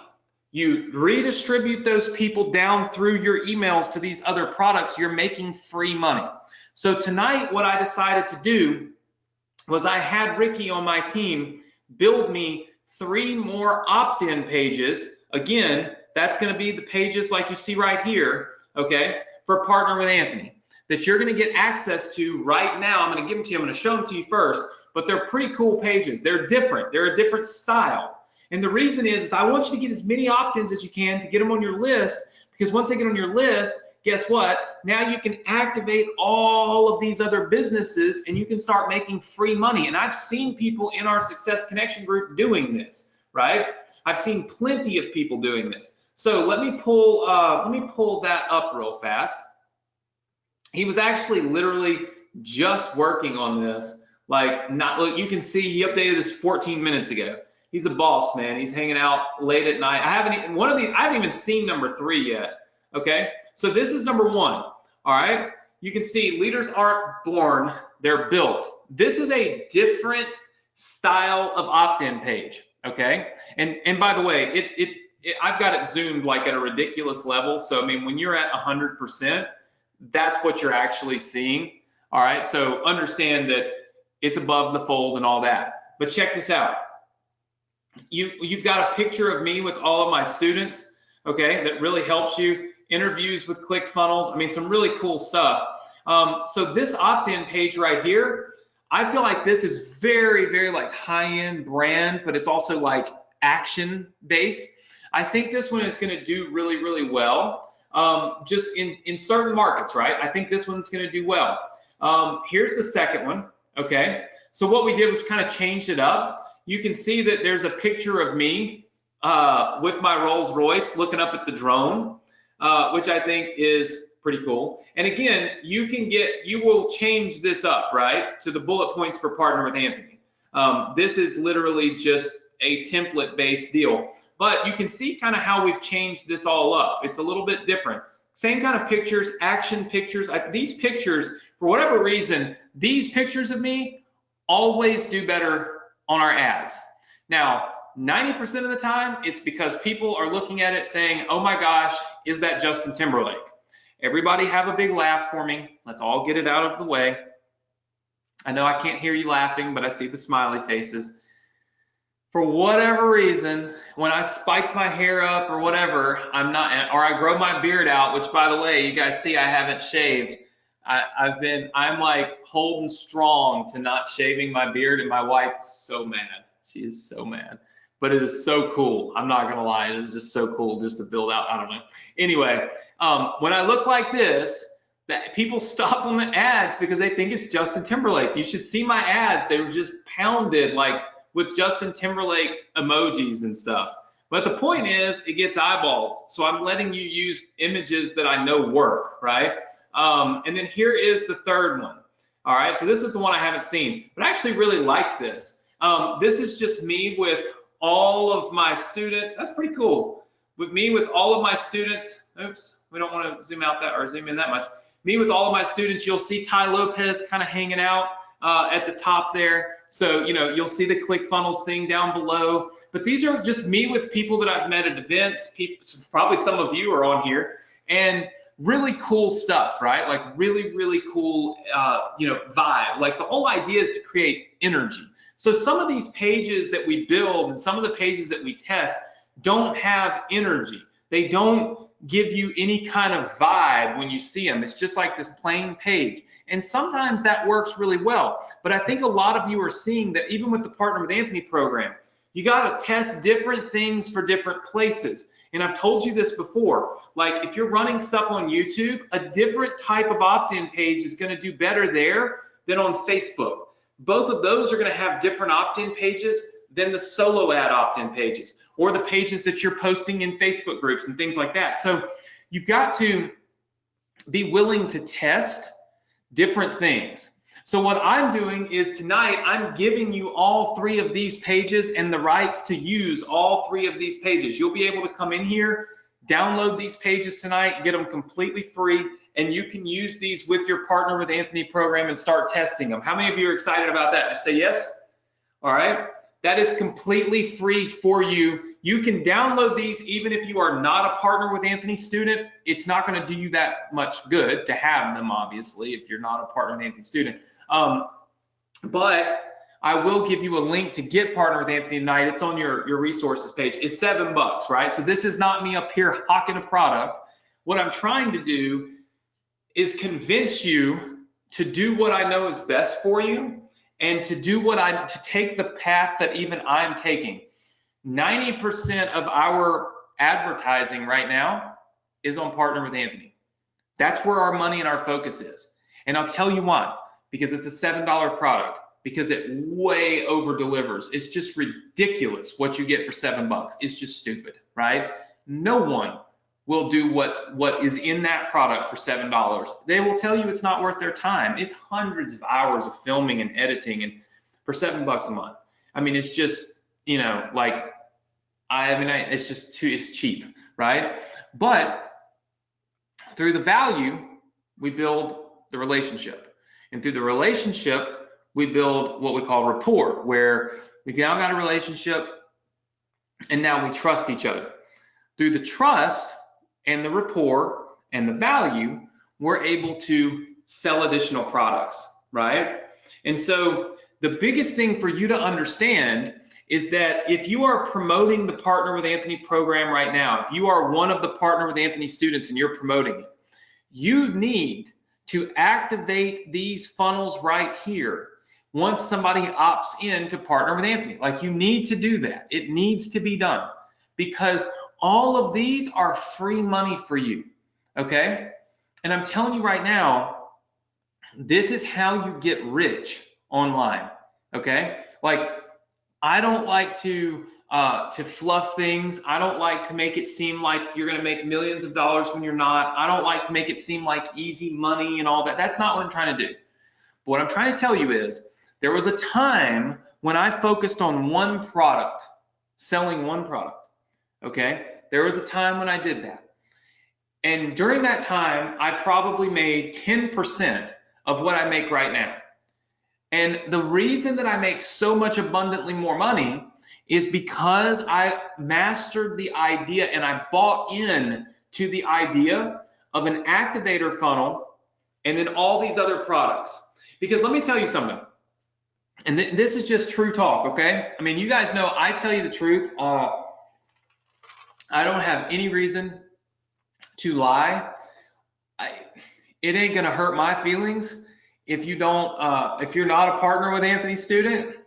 S1: you redistribute those people down through your emails to these other products, you're making free money. So tonight, what I decided to do was I had Ricky on my team build me 3 more opt-in pages. Again, that's going to be the pages like you see right here, okay, for Partner with Anthony, that you're going to get access to right now. I'm going to give them to you. I'm going to show them to you first, but they're pretty cool pages. They're different. They're a different style. And the reason is I want you to get as many opt-ins as you can to get them on your list, because once they get on your list, guess what? Now you can activate all of these other businesses and you can start making free money. And I've seen people in our Success Connection group doing this, right? I've seen plenty of people doing this. So let me pull that up real fast. He was actually literally just working on this. Like, look, you can see he updated this 14 minutes ago. He's a boss, man. He's hanging out late at night. I haven't even seen number 3 yet. Okay, so this is number 1. All right, you can see leaders aren't born, they're built. This is a different style of opt-in page. Okay, and by the way, I've got it zoomed like at a ridiculous level. So I mean, when you're at 100%, that's what you're actually seeing. All right, so understand that it's above the fold and all that. But check this out. You've got a picture of me with all of my students, okay, that really helps you. Interviews with ClickFunnels. I mean, some really cool stuff. So this opt-in page right here, I feel like this is very, very like high-end brand, but it's also like action-based. I think this one is going to do really, really well. Just in certain markets, right? I think this one's going to do well. Here's the second one, okay? So what we did was kind of changed it up. You can see that there's a picture of me with my Rolls Royce looking up at the drone, which I think is pretty cool. And again, you will change this up, right, to the bullet points for Partner with Anthony. This is literally just a template-based deal. But you can see kind of how we've changed this all up. It's a little bit different. Same kind of pictures, action pictures. These pictures, for whatever reason, these pictures of me always do better on our ads. Now, 90% of the time, it's because people are looking at it saying, oh my gosh, is that Justin Timberlake? Everybody have a big laugh for me. Let's all get it out of the way. I know I can't hear you laughing, but I see the smiley faces. For whatever reason, when I spike my hair up or whatever, or I grow my beard out, which by the way, you guys see I haven't shaved. I'm like holding strong to not shaving my beard, and my wife is so mad. She is so mad, but it is so cool. I'm not gonna lie, it is just so cool just to build out. I don't know. Anyway, when I look like this, that people stop on the ads because they think it's Justin Timberlake. You should see my ads. They were just pounded like with Justin Timberlake emojis and stuff. But the point is, it gets eyeballs. So I'm letting you use images that I know work, right? And then here is the third one. All right, so this is the one I haven't seen, but I actually really like this. This is just me with all of my students. That's pretty cool. With me with all of my students. Oops, we don't want to zoom out that or zoom in that much. Me with all of my students, you'll see Ty Lopez kind of hanging out at the top there. So, you know, you'll see the ClickFunnels thing down below. But these are just me with people that I've met at events. Probably some of you are on here. And really cool stuff, right? Like really, really cool, vibe. Like the whole idea is to create energy. So some of these pages that we build and some of the pages that we test don't have energy. They don't give you any kind of vibe when you see them. It's just like this plain page. And sometimes that works really well. But I think a lot of you are seeing that even with the Partner with Anthony program, you got to test different things for different places. And I've told you this before, like if you're running stuff on YouTube, a different type of opt-in page is going to do better there than on Facebook. Both of those are going to have different opt-in pages than the solo ad opt-in pages or the pages that you're posting in Facebook groups and things like that. So you've got to be willing to test different things. So what I'm doing is tonight, I'm giving you all 3 of these pages and the rights to use all 3 of these pages. You'll be able to come in here, download these pages tonight, get them completely free, and you can use these with your Partner with Anthony program and start testing them. How many of you are excited about that? Just say yes. All right. That is completely free for you. You can download these even if you are not a Partner with Anthony student. It's not going to do you that much good to have them, obviously, if you're not a Partner with Anthony student. But I will give you a link to get Partner with Anthony tonight. It's on your resources page. It's $7, right? So this is not me up here hawking a product. What I'm trying to do is convince you to do what I know is best for you and to do to take the path that even I'm taking. 90% of our advertising right now is on Partner with Anthony. That's where our money and our focus is. And I'll tell you why. Because it's a $7 product, because it way over delivers. It's just ridiculous what you get for $7. It's just stupid, right? No one will do what is in that product for $7. They will tell you it's not worth their time. It's hundreds of hours of filming and editing, and for $7 a month. I mean, it's just, you know, like, it's just it's cheap, right? But through the value, we build the relationship. And through the relationship, we build what we call rapport, where we've now got a relationship and now we trust each other. Through the trust and the rapport and the value, we're able to sell additional products, right? And so the biggest thing for you to understand is that if you are promoting the Partner with Anthony program right now, if you are one of the Partner with Anthony students and you're promoting it, you need to activate these funnels right here once somebody opts in to Partner with Anthony. Like, you need to do that. It needs to be done because all of these are free money for you, okay? And I'm telling you right now, this is how you get rich online, okay? Like, I don't like to fluff things. I don't like to make it seem like you're going to make millions of dollars when you're not. I don't like to make it seem like easy money and all that. That's not what I'm trying to do. But what I'm trying to tell you is there was a time when I focused on one product, selling one product, okay? There was a time when I did that. And during that time, I probably made 10% of what I make right now. And the reason that I make so much abundantly more money is because I mastered the idea and I bought in to the idea of an activator funnel and then all these other products. Because let me tell you something, and this is just true talk, okay? I mean, you guys know I tell you the truth. I don't have any reason to lie. It ain't gonna hurt my feelings if you don't, if you're not a Partner with Anthony student.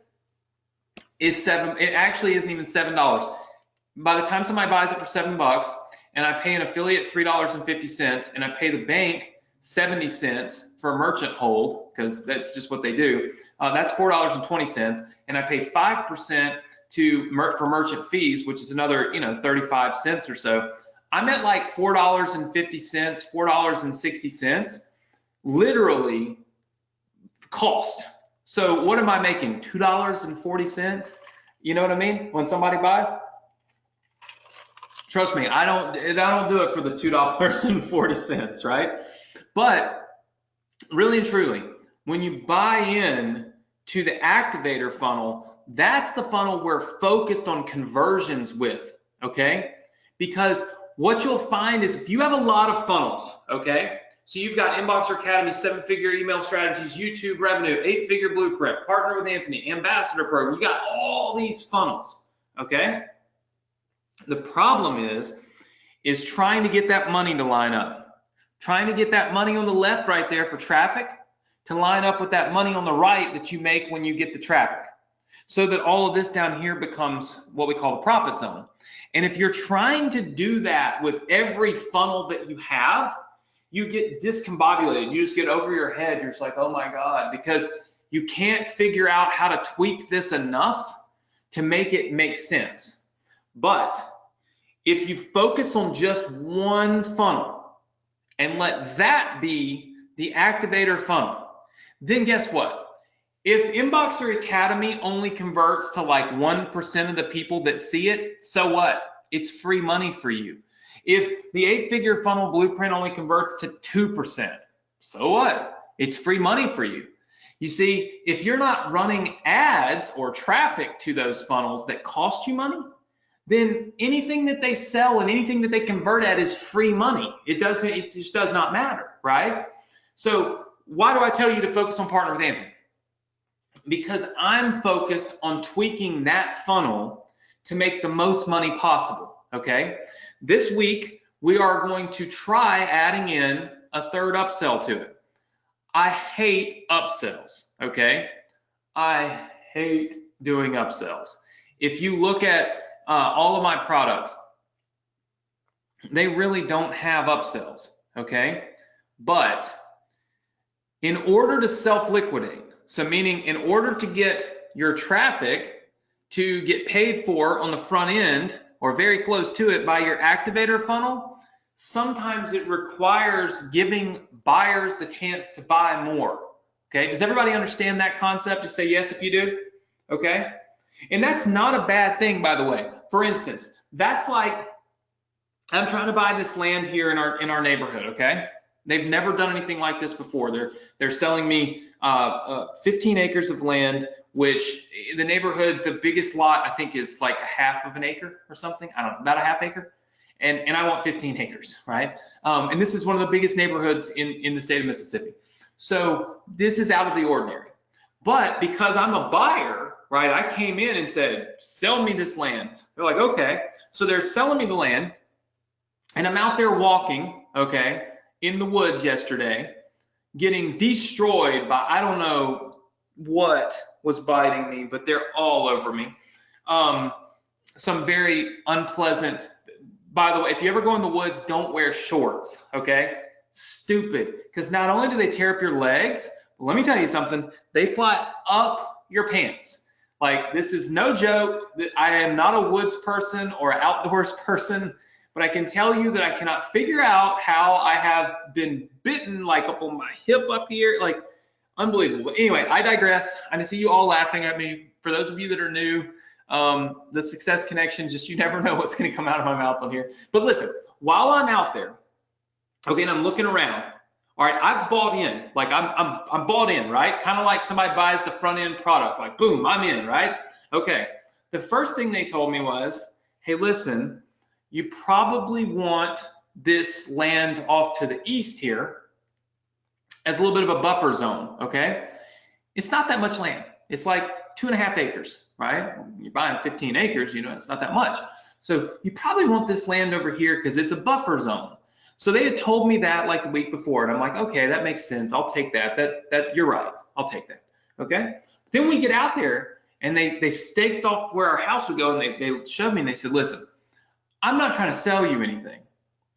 S1: It actually isn't even $7. By the time somebody buys it for $7 and I pay an affiliate $3.50 and I pay the bank 70 cents for a merchant hold, because that's just what they do, that's $4.20, and I pay 5% for merchant fees, which is another 35 cents or so. I'm at like $4.50, $4.60 literally cost. So what am I making? $2.40? You know what I mean? When somebody buys, trust me, I don't do it for the $2.40, right? But really and truly, when you buy in to the activator funnel, that's the funnel we're focused on conversions with, okay? Because what you'll find is if you have a lot of funnels, okay? So you've got Inboxer Academy, 7-figure email strategies, YouTube revenue, 8-figure blueprint, Partner with Anthony, ambassador program. You got all these funnels, okay? The problem is trying to get that money to line up. Trying to get that money on the left right there for traffic to line up with that money on the right that you make when you get the traffic. So that all of this down here becomes what we call the profit zone. And if you're trying to do that with every funnel that you have, you get discombobulated. You just get over your head. You're just like, oh my God, because you can't figure out how to tweak this enough to make it make sense. But if you focus on just one funnel and let that be the activator funnel, then guess what? If Inboxer Academy only converts to like 1% of the people that see it, so what? It's free money for you. If the 8-figure funnel blueprint only converts to 2%, so what? It's free money for you. You see, if you're not running ads or traffic to those funnels that cost you money, then anything that they sell and anything that they convert at is free money. It just does not matter, right? So why do I tell you to focus on Partner with Anthony? Because I'm focused on tweaking that funnel to make the most money possible, okay? This week, we are going to try adding in a third upsell to it. I hate upsells, okay? I hate doing upsells. If you look at all of my products, they really don't have upsells, okay? But in order to self-liquidate, so meaning in order to get your traffic to get paid for on the front end or very close to it by your activator funnel, sometimes it requires giving buyers the chance to buy more. Okay, does everybody understand that concept? Just say yes if you do. Okay, and that's not a bad thing, by the way. For instance, that's like I'm trying to buy this land here in our neighborhood. Okay, they've never done anything like this before. They're selling me 15 acres of land, which the neighborhood, the biggest lot I think is like a half of an acre or something. I don't know, about a half acre. And I want 15 acres, right? And this is one of the biggest neighborhoods in the state of Mississippi. So this is out of the ordinary. But because I'm a buyer, right, I came in and said, sell me this land. They're like, okay. So they're selling me the land, and I'm out there walking, okay, in the woods yesterday, getting destroyed by, I don't know what was biting me, but they're all over me. Some very unpleasant. By the way, if you ever go in the woods, don't wear shorts, okay? Stupid, because not only do they tear up your legs, but let me tell you something, they fly up your pants. Like, this is no joke. I am not a woods person or an outdoors person, but I can tell you that I cannot figure out how I have been bitten, like up on my hip up here, like unbelievable. Anyway, I digress. I see you all laughing at me. For those of you that are new, the success connection, just you never know what's going to come out of my mouth on here. But listen, while I'm out there, okay, and I'm looking around, all right, I've bought in, like I'm bought in, right? Kind of like somebody buys the front end product, like boom, I'm in, right? Okay, the first thing they told me was, hey, listen, you probably want this land off to the east here as a little bit of a buffer zone, okay? It's not that much land. It's like 2.5 acres, right? You're buying 15 acres, you know, it's not that much. So you probably want this land over here because it's a buffer zone. So they had told me that like the week before, and I'm like, okay, that makes sense. I'll take that. That you're right. I'll take that. Okay. Then we get out there and they staked off where our house would go, and they showed me and they said, listen, I'm not trying to sell you anything.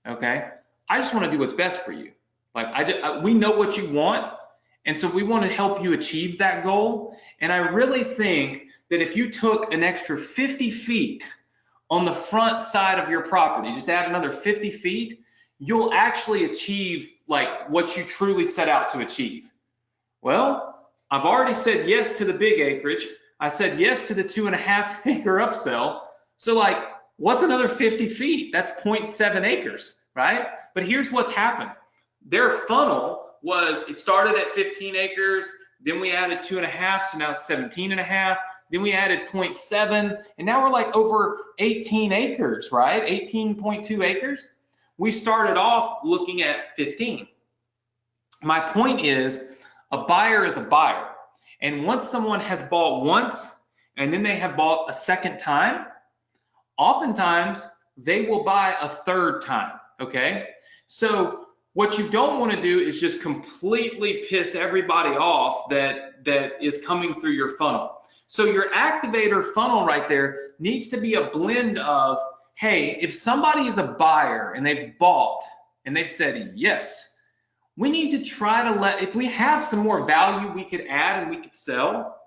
S1: Okay. I just want to do what's best for you. Like we know what you want. And so we want to help you achieve that goal. And I really think that if you took an extra 50 feet on the front side of your property, just add another 50 feet, you'll actually achieve like what you truly set out to achieve. Well, I've already said yes to the big acreage. I said yes to the 2.5 acre upsell. So like, what's another 50 feet? That's 0.7 acres, right? But here's what's happened. Their funnel was, it started at 15 acres, then we added 2.5, so now it's 17.5, then we added 0.7, and now we're like over 18 acres, right? 18.2 acres. We started off looking at 15. My point is, a buyer is a buyer. And once someone has bought once, and then they have bought a second time, oftentimes they will buy a third time, okay? So what you don't want to do is just completely piss everybody off that is coming through your funnel. So your activator funnel right there needs to be a blend of, hey, if somebody is a buyer and they've bought and they've said yes, we need to try to if we have some more value we could add and we could sell,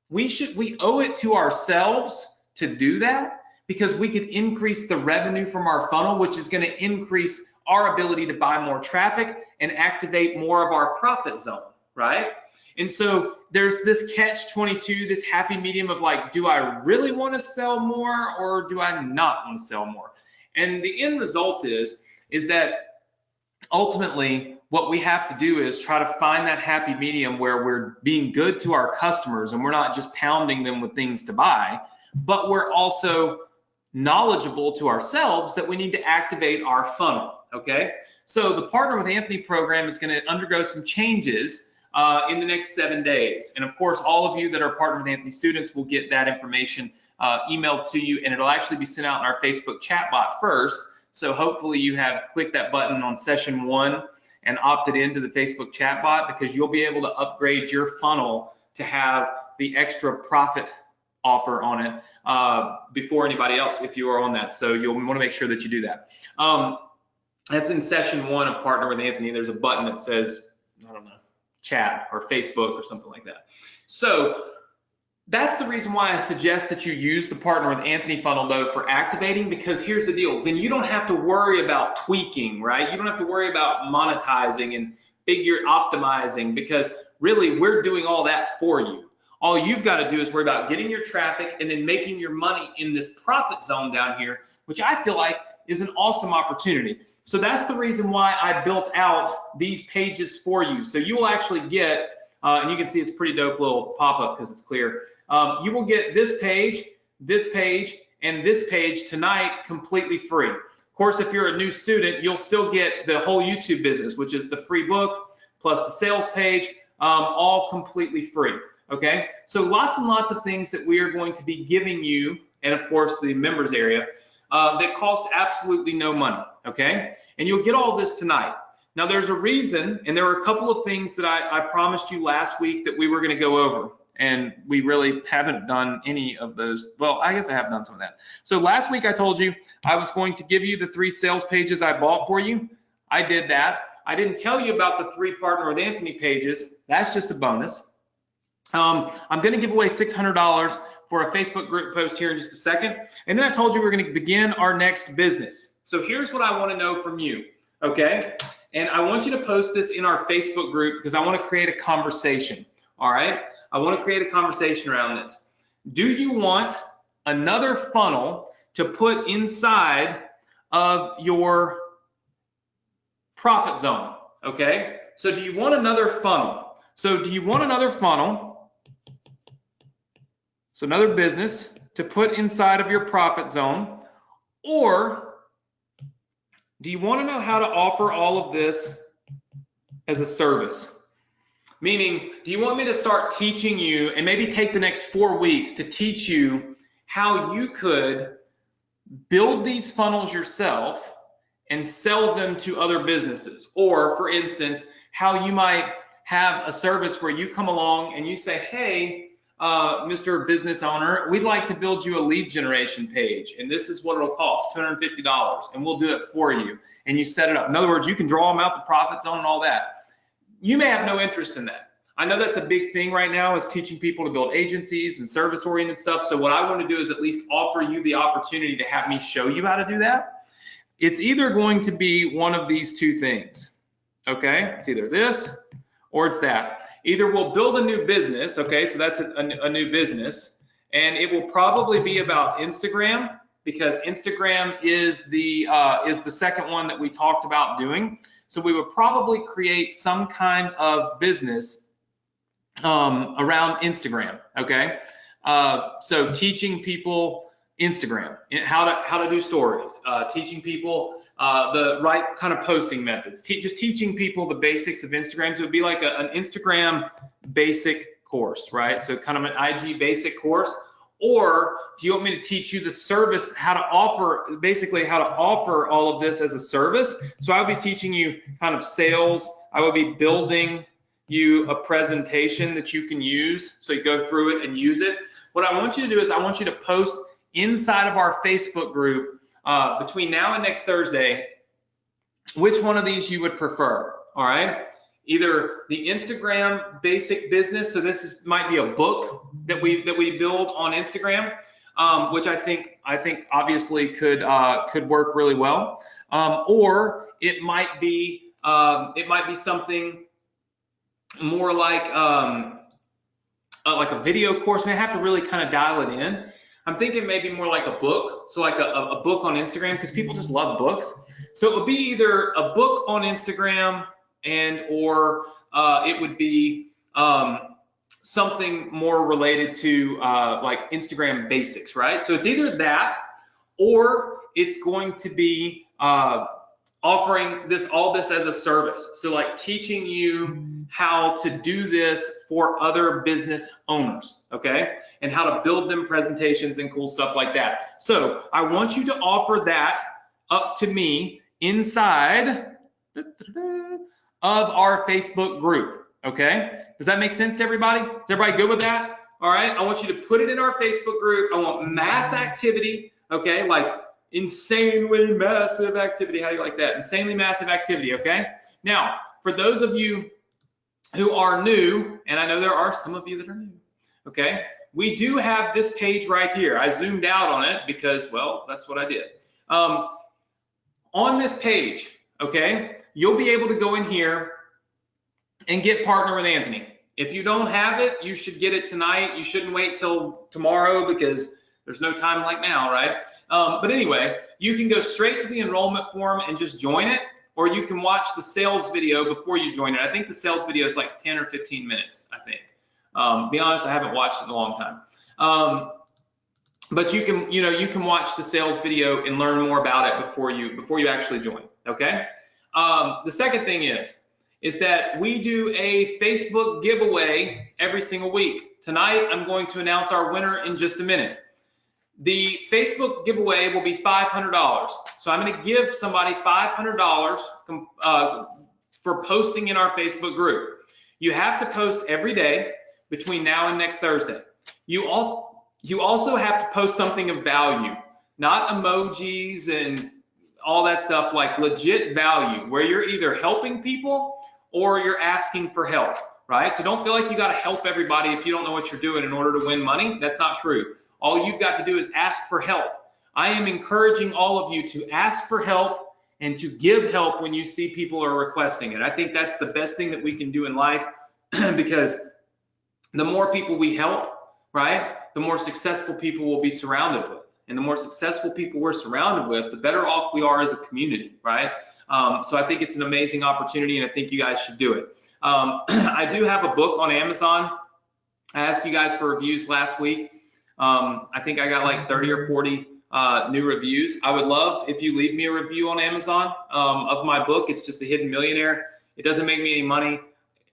S1: we owe it to ourselves to do that because we could increase the revenue from our funnel, which is going to increase our ability to buy more traffic and activate more of our profit zone, right? And so there's this catch-22, this happy medium of like, do I really want to sell more or do I not want to sell more? And the end result is that ultimately what we have to do is try to find that happy medium where we're being good to our customers and we're not just pounding them with things to buy, but we're also knowledgeable to ourselves that we need to activate our funnel, okay? So the Partner with Anthony program is going to undergo some changes in the next 7 days. And of course, all of you that are Partner with Anthony students will get that information emailed to you, and it'll actually be sent out in our Facebook chat bot first. So hopefully you have clicked that button on session 1 and opted into the Facebook chat bot, because you'll be able to upgrade your funnel to have the extra profit offer on it before anybody else if you are on that. So you'll want to make sure that you do that. That's in session 1 of Partner with Anthony. There's a button that says, I don't know, chat or Facebook or something like that. So that's the reason why I suggest that you use the Partner with Anthony funnel though for activating, because here's the deal. Then you don't have to worry about tweaking, right? You don't have to worry about monetizing and figure optimizing, because really we're doing all that for you. All you've got to do is worry about getting your traffic and then making your money in this profit zone down here, which I feel like is an awesome opportunity. So that's the reason why I built out these pages for you. So you will actually get, and you can see it's pretty dope little pop-up because it's clear. You will get this page, and this page tonight completely free. Of course, if you're a new student, you'll still get the whole YouTube business, which is the free book plus the sales page, all completely free. Okay, so lots and lots of things that we are going to be giving you, and of course the members area, that cost absolutely no money. Okay, and you'll get all this tonight. Now there's a reason, and there are a couple of things that I promised you last week that we were going to go over, and we really haven't done any of those. Well, I guess I have done some of that. So last week I told you I was going to give you the 3 sales pages I bought for you. I did that. I didn't tell you about the 3 Partner with Anthony pages. That's just a bonus. I'm going to give away $600 for a Facebook group post here in just a second. And then I told you we're going to begin our next business. So here's what I want to know from you, okay? And I want you to post this in our Facebook group because I want to create a conversation, all right? I want to create a conversation around this. Do you want another funnel to put inside of your profit zone, okay? So do you want another funnel? So do you want another funnel? So another business to put inside of your profit zone, or do you want to know how to offer all of this as a service? Meaning, do you want me to start teaching you and maybe take the next 4 weeks to teach you how you could build these funnels yourself and sell them to other businesses? Or for instance, how you might have a service where you come along and you say, hey, Mr. Business Owner, we'd like to build you a lead generation page, and this is what it'll cost, $250, and we'll do it for you. And you set it up. In other words, you can draw them out the profit zone and all that. You may have no interest in that. I know that's a big thing right now, is teaching people to build agencies and service-oriented stuff. So what I want to do is at least offer you the opportunity to have me show you how to do that. It's either going to be one of these 2 things, okay? It's either this or it's that. Either we'll build a new business, okay, so that's a new business, and it will probably be about Instagram, because Instagram is the second one that we talked about doing. So we would probably create some kind of business around Instagram, okay? So teaching people Instagram, how to do stories, teaching people the right kind of posting methods, just teaching people the basics of Instagram. So it would be like an Instagram basic course, right? So kind of an IG basic course. Or do you want me to teach you the service, how to offer, basically how to offer all of this as a service? So I would be teaching you kind of sales. I would be building you a presentation that you can use. So you go through it and use it. What I want you to do is I want you to post inside of our Facebook group between now and next Thursday, which one of these you would prefer, all right? Either the Instagram basic business, so this might be a book that we build on Instagram, which I think obviously could work really well. Or it might be something more like a video course. I have to really kind of dial it in. I'm thinking maybe more like a book, so like a book on Instagram, because people just love books. So it would be either a book on Instagram or it would be something more related to like Instagram basics, right? So it's either that, or it's going to be offering all this as a service. So like teaching you how to do this for other business owners, okay? And how to build them presentations and cool stuff like that. So I want you to offer that up to me inside of our Facebook group, okay? Does that make sense to everybody? Is everybody good with that? All right, I want you to put it in our Facebook group. I want mass activity, okay? Like insanely massive activity. How do you like that? Insanely massive activity, okay? Now, for those of you who are new, and I know there are some of you that are new, okay? We do have this page right here. I zoomed out on it because, well, that's what I did. On this page, okay, you'll be able to go in here and get Partner with Anthony. If you don't have it, you should get it tonight. You shouldn't wait till tomorrow because there's no time like now, right? But anyway, you can go straight to the enrollment form and just join it, or you can watch the sales video before you join it. I think the sales video is like 10 or 15 minutes, I think. Be honest, I haven't watched it in a long time. But you can watch the sales video and learn more about it before you actually join, okay? The second thing is that we do a Facebook giveaway every single week. Tonight, I'm going to announce our winner in just a minute. The Facebook giveaway will be $500. So I'm going to give somebody $500 for posting in our Facebook group. You have to post every day between now and next Thursday. You also have to post something of value, not emojis and all that stuff, like legit value, where you're either helping people or you're asking for help, right? So don't feel like you got to help everybody if you don't know what you're doing in order to win money. That's not true. All you've got to do is ask for help. I am encouraging all of you to ask for help and to give help when you see people are requesting it. I think that's the best thing that we can do in life because the more people we help, right, the more successful people we'll be surrounded with. And the more successful people we're surrounded with, the better off we are as a community, right? So I think it's an amazing opportunity, and I think you guys should do it. I do have a book on Amazon. I asked you guys for reviews last week. I think I got like 30 or 40 new reviews. I would love if you leave me a review on Amazon of my book. It's just The Hidden Millionaire. It doesn't make me any money.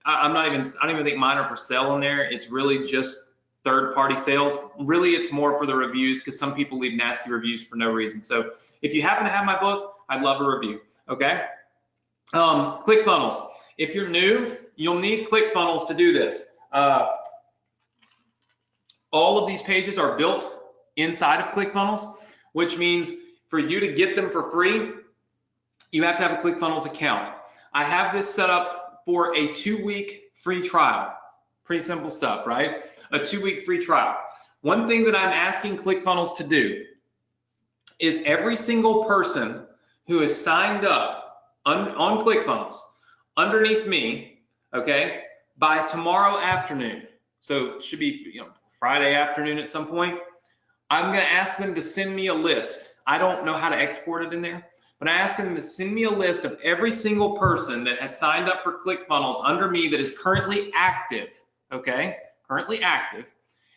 S1: I don't even think mine are for sale on there. It's really just third-party sales. Really, it's more for the reviews because some people leave nasty reviews for no reason. So if you happen to have my book, I'd love a review, okay? ClickFunnels. If you're new, you'll need ClickFunnels to do this. All of these pages are built inside of ClickFunnels, which means for you to get them for free, you have to have a ClickFunnels account. I have this set up for a 2-week free trial. Pretty simple stuff, right? A 2-week free trial. One thing that I'm asking ClickFunnels to do is every single person who is signed up on ClickFunnels underneath me, okay, by tomorrow afternoon, so it should be Friday afternoon at some point, I'm going to ask them to send me a list. I don't know how to export it in there, but I ask them to send me a list of every single person that has signed up for ClickFunnels under me that is currently active, okay? Currently active.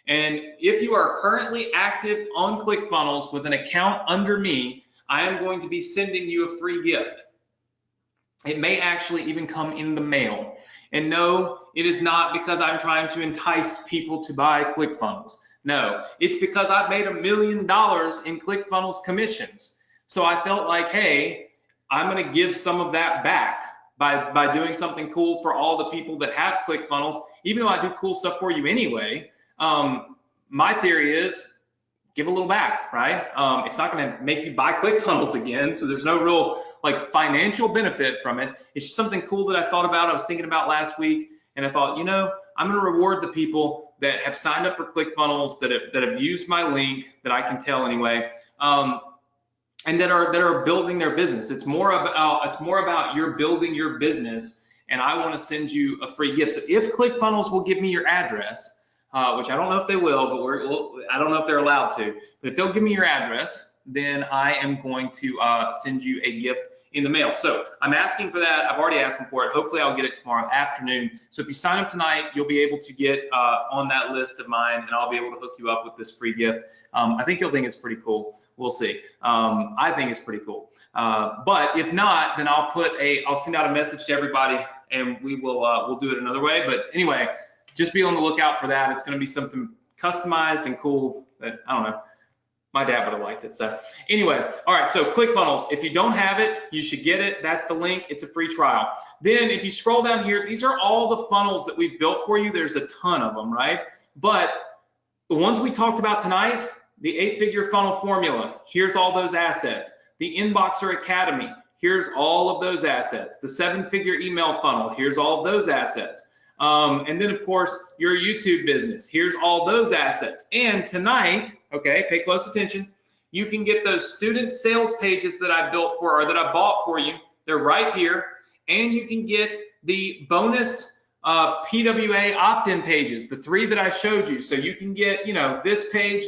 S1: And if you are currently active on ClickFunnels with an account under me, I am going to be sending you a free gift. It may actually even come in the mail. And no, it is not because I'm trying to entice people to buy ClickFunnels. No, it's because I've made $1 million in ClickFunnels commissions. So I felt like, hey, I'm going to give some of that back by doing something cool for all the people that have ClickFunnels. Even though I do cool stuff for you anyway, my theory is give a little back, right? It's not going to make you buy ClickFunnels again, so there's no real like financial benefit from it. It's just something cool that I thought about. I was thinking about last week, and I thought, I'm going to reward the people that have signed up for ClickFunnels, that have used my link, that I can tell anyway, and that are building their business. It's more about you're building your business, and I want to send you a free gift. So if ClickFunnels will give me your address, which I don't know if they will, but I don't know if they're allowed to, but if they'll give me your address, then I am going to send you a gift in the mail. So I'm asking for that. I've already asked them for it. Hopefully I'll get it tomorrow afternoon. So if you sign up tonight, you'll be able to get on that list of mine, and I'll be able to hook you up with this free gift. I think you'll think it's pretty cool. We'll see. I think it's pretty cool. But if not, then I'll send out a message to everybody, and we'll do it another way. But anyway, just be on the lookout for that. It's going to be something customized and cool that, I don't know, my dad would have liked it. So anyway, all right, so ClickFunnels, if you don't have it, you should get it. That's the link. It's a free trial. Then if you scroll down here, these are all the funnels that we've built for you. There's a ton of them, right? But the ones we talked about tonight, the 8-figure funnel formula, here's all those assets. The Inboxer Academy, here's all of those assets. The 7-figure email funnel, here's all of those assets. And then of course, your YouTube business, here's all those assets. And tonight, okay, pay close attention, you can get those student sales pages that I built for, or that I bought for you. They're right here. And you can get the bonus PWA opt-in pages, the 3 that I showed you. So you can get, this page,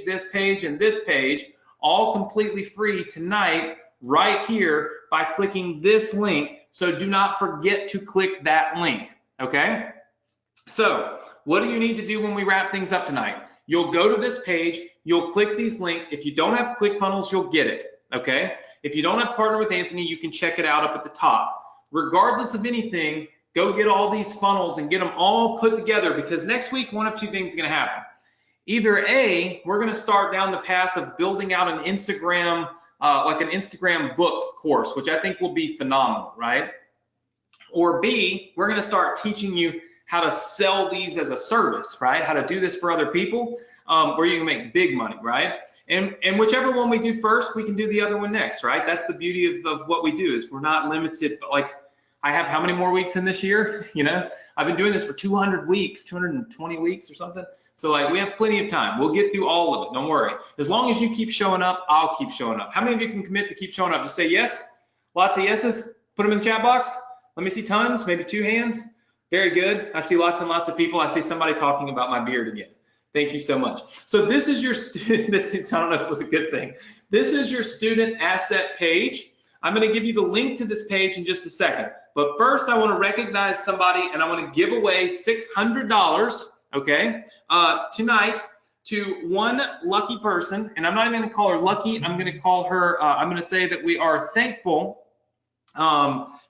S1: and this page, all completely free tonight, right here, by clicking this link. So do not forget to click that link, okay? So what do you need to do when we wrap things up tonight? You'll go to this page, you'll click these links. If you don't have ClickFunnels, you'll get it, okay? If you don't have Partner with Anthony, you can check it out up at the top. Regardless of anything, go get all these funnels and get them all put together, because next week, one of two things is gonna happen. Either A, we're gonna start down the path of building out an Instagram, like an Instagram book course, which I think will be phenomenal, right? Or B, we're gonna start teaching you how to sell these as a service, right? How to do this for other people, where you can make big money, right? And whichever one we do first, we can do the other one next, right? That's the beauty of what we do, is we're not limited. But like, I have how many more weeks in this year? I've been doing this for 200 weeks, 220 weeks or something. So like, we have plenty of time. We'll get through all of it, don't worry. As long as you keep showing up, I'll keep showing up. How many of you can commit to keep showing up? Just say yes, lots of yeses, put them in the chat box. Let me see tons, maybe 2 hands. Very good. I see lots and lots of people. I see somebody talking about my beard again. Thank you so much. So this is your student, I don't know if it was a good thing. This is your student asset page. I'm going to give you the link to this page in just a second. But first, I want to recognize somebody, and I want to give away $600, okay, tonight to one lucky person. And I'm not even going to call her lucky. I'm going to call her, I'm going to say that we are thankful,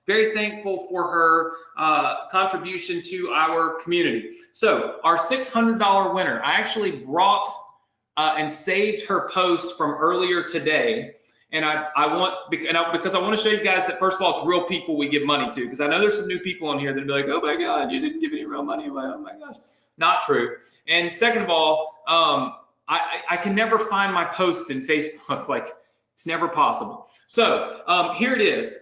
S1: very thankful for her contribution to our community. So our $600 winner, I actually brought and saved her post from earlier today. And because I want to show you guys that, first of all, it's real people we give money to, because I know there's some new people on here that'll be like, oh my God, you didn't give any real money away. Oh my gosh. Not true. And second of all, I can never find my post in Facebook. Like, it's never possible. So here it is.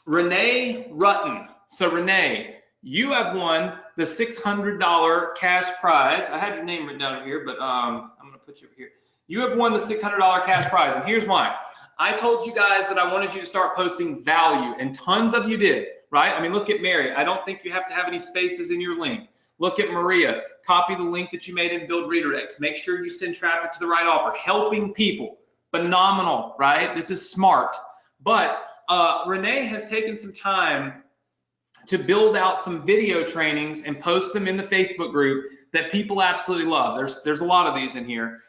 S1: Renee Rutten. So Renee, you have won the $600 cash prize. I had your name written down here, but I'm going to put you over here. You have won the $600 cash prize, and here's why. I told you guys that I wanted you to start posting value, and tons of you did, right? I mean, look at Mary. I don't think you have to have any spaces in your link. Look at Maria. Copy the link that you made in Build Redirects. Make sure you send traffic to the right offer. Helping people. Phenomenal, right? This is smart. But Renee has taken some time to build out some video trainings and post them in the Facebook group that people absolutely love. There's a lot of these in here.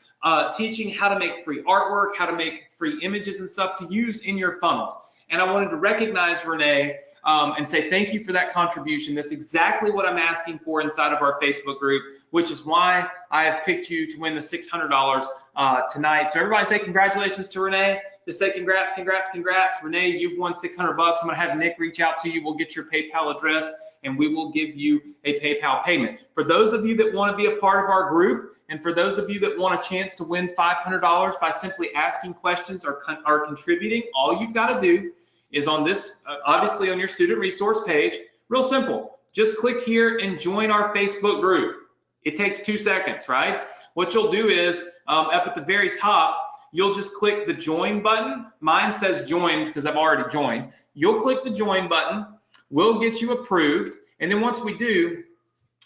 S1: Teaching how to make free artwork, how to make free images and stuff to use in your funnels. And I wanted to recognize Renee and say thank you for that contribution. That's exactly what I'm asking for inside of our Facebook group, which is why I have picked you to win the $600 tonight. So everybody say congratulations to Renee. Just say congrats, congrats, congrats. Renee, you've won $600. I'm gonna have Nick reach out to you. We'll get your PayPal address and we will give you a PayPal payment. For those of you that wanna be a part of our group, and for those of you that want a chance to win $500 by simply asking questions or contributing, all you've got to do is on this, obviously on your student resource page, real simple. Just click here and join our Facebook group. It takes 2 seconds, right? What you'll do is up at the very top, you'll just click the join button. Mine says joined because I've already joined. You'll click the join button. We'll get you approved. And then once we do,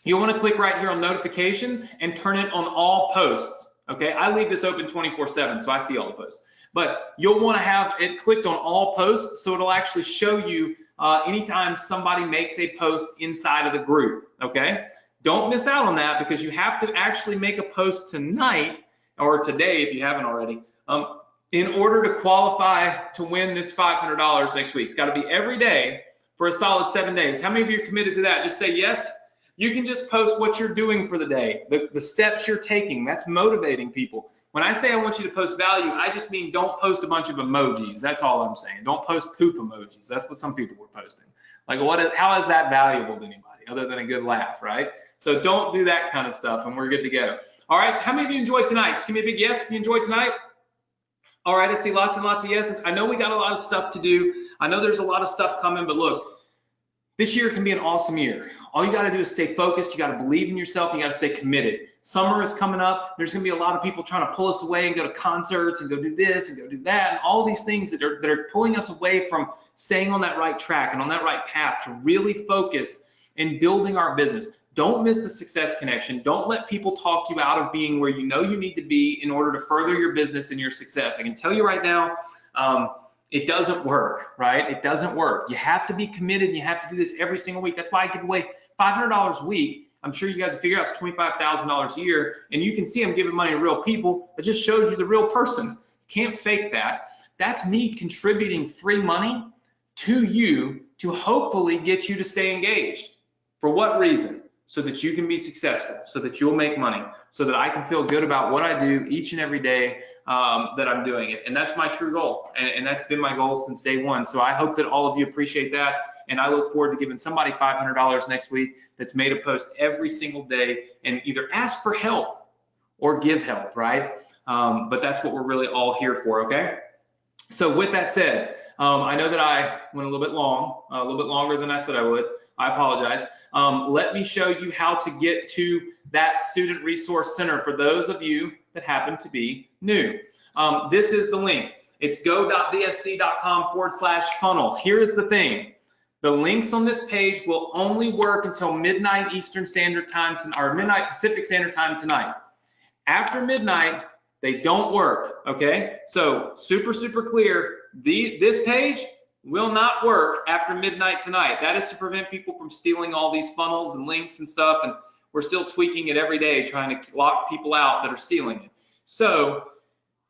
S1: you'll want to click right here on notifications and turn it on all posts. Okay, I leave this open 24/7, so I see all the posts. But you'll want to have it clicked on all posts, so it'll actually show you anytime somebody makes a post inside of the group. Okay, don't miss out on that, because you have to actually make a post tonight or today if you haven't already, in order to qualify to win this $500 next week. It's got to be every day for a solid 7 days. How many of you are committed to that? Just say yes. You can just post what you're doing for the day, the steps you're taking. That's motivating people. When I say I want you to post value, I just mean don't post a bunch of emojis. That's all I'm saying. Don't post poop emojis. That's what some people were posting. Like, how is that valuable to anybody other than a good laugh, right? So don't do that kind of stuff, and we're good to go. All right, so how many of you enjoyed tonight? Just give me a big yes if you enjoyed tonight. All right, I see lots and lots of yeses. I know we got a lot of stuff to do. I know there's a lot of stuff coming, but look, this year can be an awesome year. All you got to do is stay focused. You got to believe in yourself. You got to stay committed. Summer is coming up. There's going to be a lot of people trying to pull us away and go to concerts and go do this and go do that, and all these things that are pulling us away from staying on that right track and on that right path to really focus in building our business. Don't miss the success connection. Don't let people talk you out of being where you know you need to be in order to further your business and your success. I can tell you right now, it doesn't work, right? It doesn't work. You have to be committed, and you have to do this every single week. That's why I give away $500 a week. I'm sure you guys have figured out it's $25,000 a year, and you can see I'm giving money to real people. It just shows you the real person. You can't fake that. That's me contributing free money to you to hopefully get you to stay engaged. For what reason? So that you can be successful, so that you'll make money, so that I can feel good about what I do each and every day that I'm doing it. And that's my true goal. And that's been my goal since day one. So I hope that all of you appreciate that. And I look forward to giving somebody $500 next week that's made a post every single day and either ask for help or give help, right? But that's what we're really all here for, okay? So with that said, I know that I went a little bit long, a little bit longer than I said I would. I apologize. Let me show you how to get to that Student Resource Center for those of you that happen to be new. This is the link. It's go.vsc.com/funnel. Here's the thing. The links on this page will only work until midnight Eastern Standard Time or midnight Pacific Standard Time tonight. After midnight, they don't work, okay? So super, super clear. This page will not work after midnight tonight. That is to prevent people from stealing all these funnels and links and stuff, and we're still tweaking it every day, trying to lock people out that are stealing it. So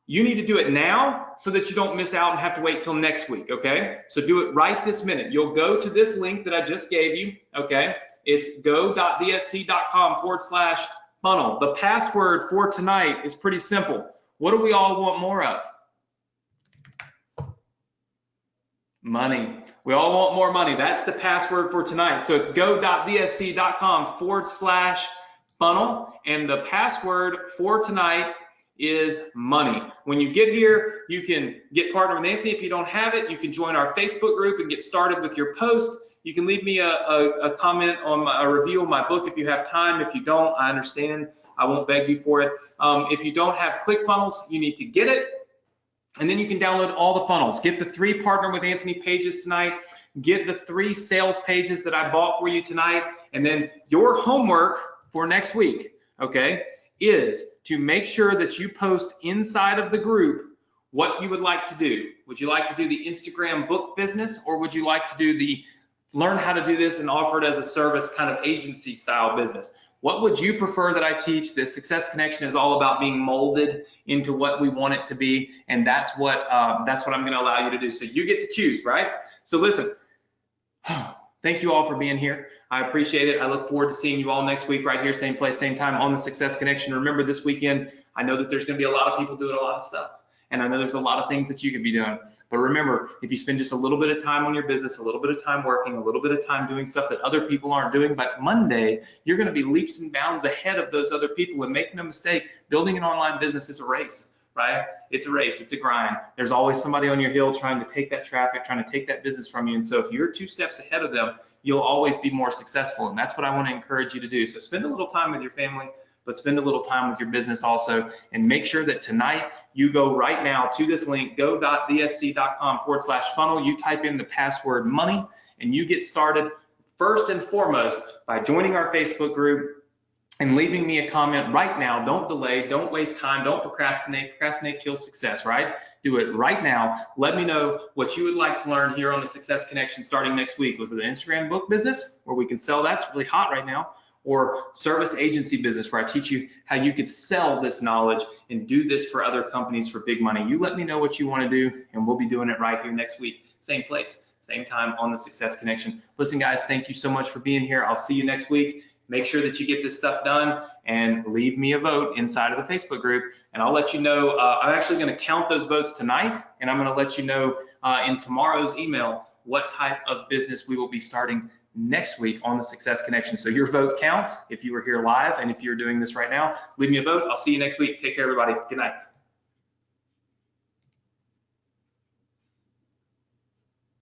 S1: you need to do it now so that you don't miss out and have to wait till next week, okay? So do it right this minute. You'll go to this link that I just gave you, okay? It's go.vsc.com/funnel. The password for tonight is pretty simple. What do we all want more of? Money. We all want more money. That's the password for tonight. So it's go.vsc.com/funnel, and the password for tonight is money. When you get here, you can get partnered with Anthony. If you don't have it, you can join our Facebook group and get started with your post. You can leave me a comment on a review of my book if you have time. If you don't, I understand. I won't beg you for it. If you don't have ClickFunnels, you need to get it. And then you can download all the funnels. Get the 3 Partner with Anthony pages tonight. Get the 3 sales pages that I bought for you tonight. And then your homework for next week, okay, is to make sure that you post inside of the group what you would like to do. Would you like to do the Instagram book business, or would you like to do the learn how to do this and offer it as a service kind of agency style business? What would you prefer that I teach? The Success Connection is all about being molded into what we want it to be, and that's what I'm going to allow you to do. So you get to choose, right? So listen, thank you all for being here. I appreciate it. I look forward to seeing you all next week right here, same place, same time on the Success Connection. Remember, this weekend, I know that there's going to be a lot of people doing a lot of stuff, and I know there's a lot of things that you could be doing. But remember, if you spend just a little bit of time on your business, a little bit of time working, a little bit of time doing stuff that other people aren't doing, by Monday, you're going to be leaps and bounds ahead of those other people. And make no mistake, building an online business is a race. right? It's a race, it's a grind. There's always somebody on your heel trying to take that traffic, trying to take that business from you. And so if you're 2 steps ahead of them, you'll always be more successful. And that's what I want to encourarage you to do. So spend a little time with your family, but spend a little time with your business also. And make sure that tonight you go right now to this link, go.dsc.com/funnel. You type in the password money and you get started first and foremost by joining our Facebook group and leaving me a comment right now. Don't delay, don't waste time, don't procrastinate. Procrastinate kills success, right? Do it right now. Let me know what you would like to learn here on the Success Connection starting next week. Was it an Instagram book business where we can sell? That's really hot right now. Or service agency business where I teach you how you could sell this knowledge and do this for other companies for big money. You let me know what you want to do and we'll be doing it right here next week. Same place, same time on the Success Connection. Listen guys, thank you so much for being here. I'll see you next week. Make sure that you get this stuff done and leave me a vote inside of the Facebook group. And I'll let you know, I'm actually going to count those votes tonight, and I'm going to let you know in tomorrow's email what type of business we will be starting next week on the Success Connection. So your vote counts if you were here live, and if you're doing this right now, leave me a vote. I'll see you next week. Take care, everybody. Good night.